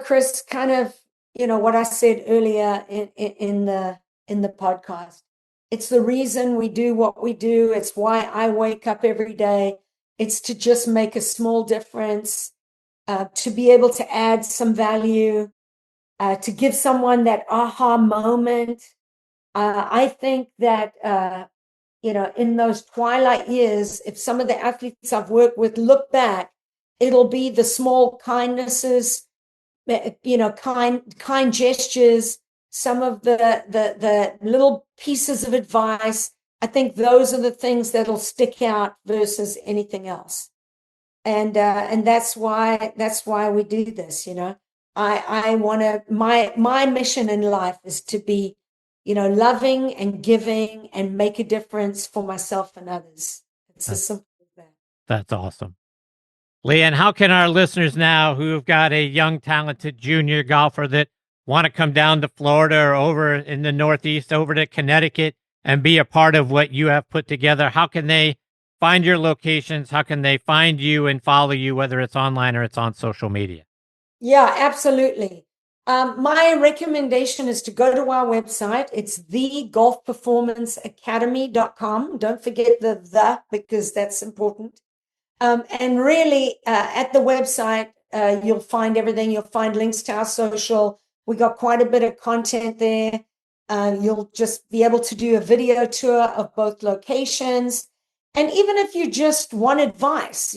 Chris, kind of, what I said earlier in the podcast. It's the reason we do what we do. It's why I wake up every day. It's to just make a small difference, to be able to add some value, to give someone that aha moment. I think that, in those twilight years, if some of the athletes I've worked with look back, it'll be the small kindnesses, kind gestures, some of the little pieces of advice. I think those are the things that'll stick out versus anything else. And that's why we do this. I want to, my mission in life is to be, loving and giving and make a difference for myself and others. It's as simple as that. That's awesome. Lee-Anne, how can our listeners now who have got a young, talented junior golfer that want to come down to Florida or over in the Northeast, over to Connecticut and be a part of what you have put together, how can they find your locations? How can they find you and follow you, whether it's online or it's on social media? Yeah, absolutely. My recommendation is to go to our website. It's thegolfperformanceacademy.com. Don't forget the because that's important. And really, at the website, you'll find everything. You'll find links to our social. We got quite a bit of content there. You'll just be able to do a video tour of both locations. And even if you just want advice,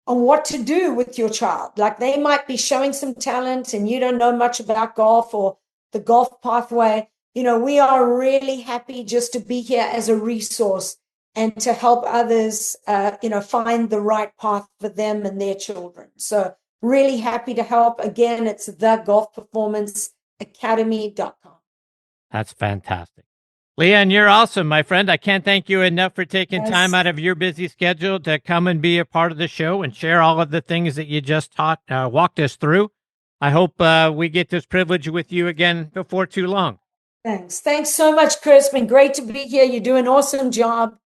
on what to do with your child, like they might be showing some talent and you don't know much about golf or the golf pathway, we are really happy just to be here as a resource and to help others, find the right path for them and their children. So really happy to help. Again, it's thegolfperformanceacademy.com. That's fantastic. Lee-Anne, you're awesome, my friend. I can't thank you enough for taking time out of your busy schedule to come and be a part of the show and share all of the things that you just walked us through. I hope we get this privilege with you again before too long. Thanks so much, Chris. Been great to be here. You do an awesome job.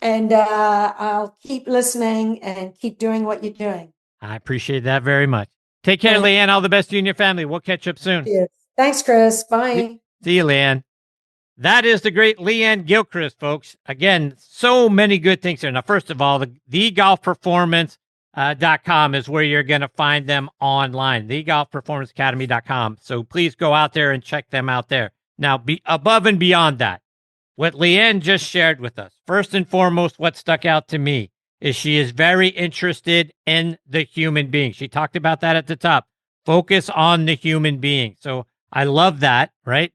And I'll keep listening and keep doing what you're doing. I appreciate that very much. Take care, Lee-Anne. All the best to you and your family. We'll catch up soon. Cheers. Thanks, Chris. Bye. See you, Lee-Anne. That is the great Lee-Anne Gilchrist, folks. Again, so many good things here. Now, first of all, thegolfperformance.com is where you're going to find them online, thegolfperformanceacademy.com. So please go out there and check them out there. Now, above and beyond that, what Lee-Anne just shared with us, first and foremost, what stuck out to me is she is very interested in the human being. She talked about that at the top. Focus on the human being. So I love that, right?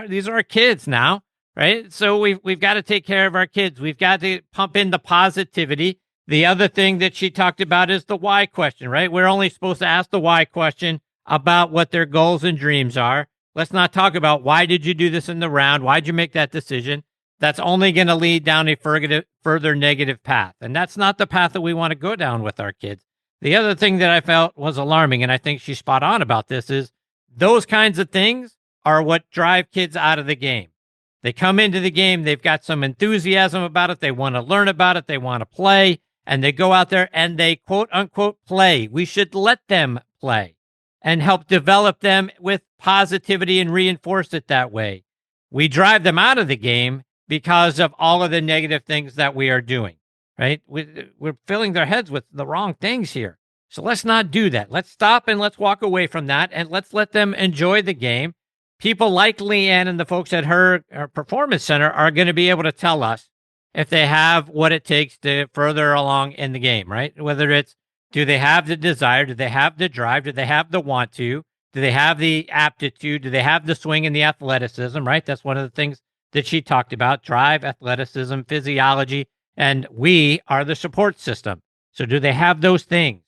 These are our kids now, right? So we've got to take care of our kids. We've got to pump in the positivity. The other thing that she talked about is the why question, right? We're only supposed to ask the why question about what their goals and dreams are. Let's not talk about why did you do this in the round? Why'd you make that decision? That's only going to lead down a further negative path. And that's not the path that we want to go down with our kids. The other thing that I felt was alarming, and I think she's spot on about this, is those kinds of things are what drive kids out of the game. They come into the game, they've got some enthusiasm about it, they want to learn about it, they want to play, and they go out there and they quote unquote play. We should let them play and help develop them with positivity and reinforce it that way. We drive them out of the game because of all of the negative things that we are doing, right? We're filling their heads with the wrong things here. So let's not do that. Let's stop and let's walk away from that and let's let them enjoy the game. People like Lee-Anne and the folks at her performance center are going to be able to tell us if they have what it takes to further along in the game, right? Whether it's, do they have the desire? Do they have the drive? Do they have the want to? Do they have the aptitude? Do they have the swing and the athleticism, right? That's one of the things that she talked about: drive, athleticism, physiology, and we are the support system. So do they have those things?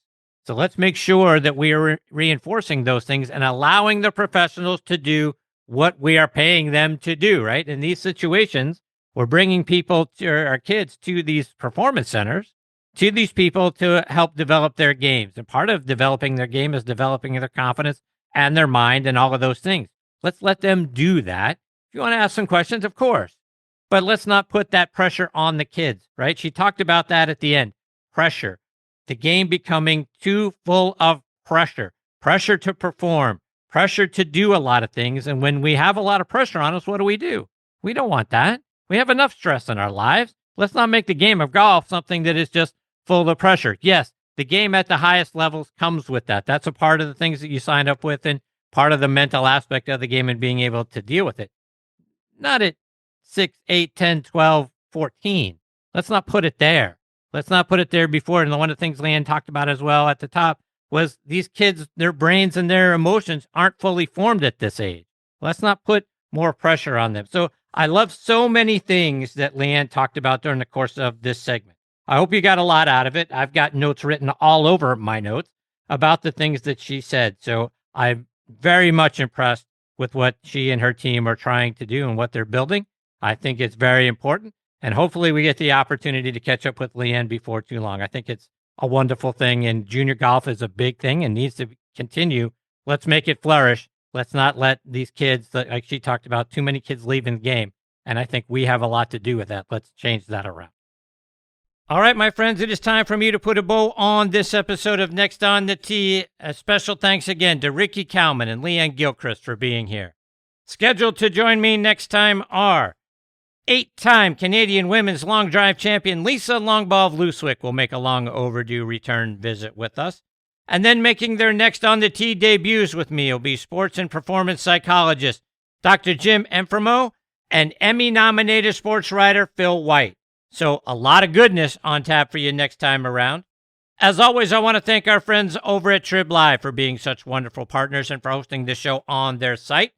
So let's make sure that we are reinforcing those things and allowing the professionals to do what we are paying them to do, right? In these situations, we're bringing people to our kids to these performance centers, to these people to help develop their games. And part of developing their game is developing their confidence and their mind and all of those things. Let's let them do that. If you want to ask some questions, of course, but let's not put that pressure on the kids, right? She talked about that at the end. Pressure, the game becoming too full of pressure to perform, pressure to do a lot of things. And when we have a lot of pressure on us, what do? We don't want that. We have enough stress in our lives. Let's not make the game of golf something that is just full of pressure. Yes, the game at the highest levels comes with that. That's a part of the things that you sign up with and part of the mental aspect of the game and being able to deal with it. Not at 6, 8, 10, 12, 14. Let's not put it there. Let's not put it there before. And one of the things Lee-Anne talked about as well at the top was these kids, their brains and their emotions aren't fully formed at this age. Let's not put more pressure on them. So I love so many things that Lee-Anne talked about during the course of this segment. I hope you got a lot out of it. I've got notes written all over my notes about the things that she said. So I'm very much impressed with what she and her team are trying to do and what they're building. I think it's very important. And hopefully we get the opportunity to catch up with Lee-Anne before too long. I think it's a wonderful thing, and junior golf is a big thing and needs to continue. Let's make it flourish. Let's not let these kids, like she talked about, too many kids leaving the game. And I think we have a lot to do with that. Let's change that around. All right, my friends, it is time for me to put a bow on this episode of Next on the Tee. A special thanks again to Ricky Kalmon and Lee-Anne Gilchrist for being here. Scheduled to join me next time are 8-time Canadian women's long drive champion Lisa Longball Vlouswick will make a long overdue return visit with us. And then making their Next on the Tee debuts with me will be sports and performance psychologist Dr. Jim Enfremo and Emmy-nominated sports writer Phil White. So a lot of goodness on tap for you next time around. As always, I want to thank our friends over at Trib Live for being such wonderful partners and for hosting this show on their site.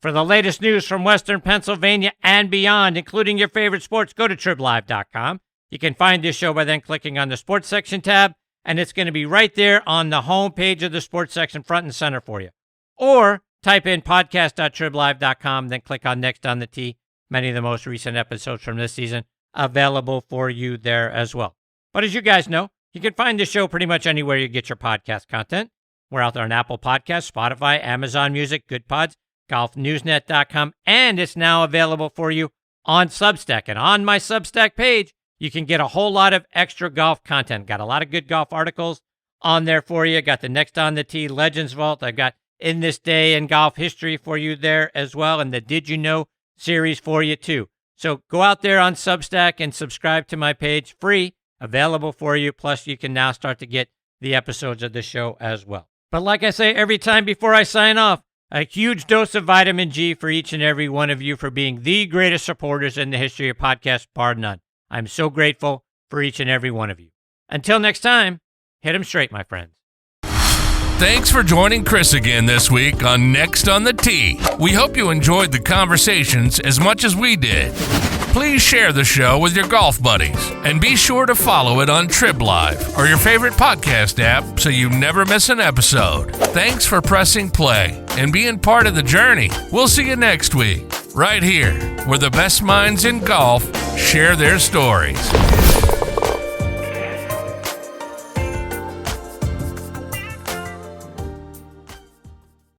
For the latest news from Western Pennsylvania and beyond, including your favorite sports, go to triblive.com. You can find this show by then clicking on the sports section tab, and it's going to be right there on the home page of the sports section front and center for you. Or type in podcast.triblive.com, then click on Next on the Tee. Many of the most recent episodes from this season available for you there as well. But as you guys know, you can find the show pretty much anywhere you get your podcast content. We're out there on Apple Podcasts, Spotify, Amazon Music, Good Pods, golfnewsnet.com, and it's now available for you on Substack. And on my Substack page, you can get a whole lot of extra golf content. Got a lot of good golf articles on there for you. Got the Next on the Tee Legends Vault. I've got In This Day in Golf History for you there as well, and the Did You Know series for you too. So go out there on Substack and subscribe to my page, free, available for you. Plus, you can now start to get the episodes of the show as well. But like I say every time before I sign off, a huge dose of vitamin G for each and every one of you for being the greatest supporters in the history of podcasts, bar none. I'm so grateful for each and every one of you. Until next time, hit 'em straight, my friends. Thanks for joining Chris again this week on Next on the Tee. We hope you enjoyed the conversations as much as we did. Please share the show with your golf buddies and be sure to follow it on Trib Live or your favorite podcast app so you never miss an episode. Thanks for pressing play and being part of the journey. We'll see you next week, right here, where the best minds in golf share their stories.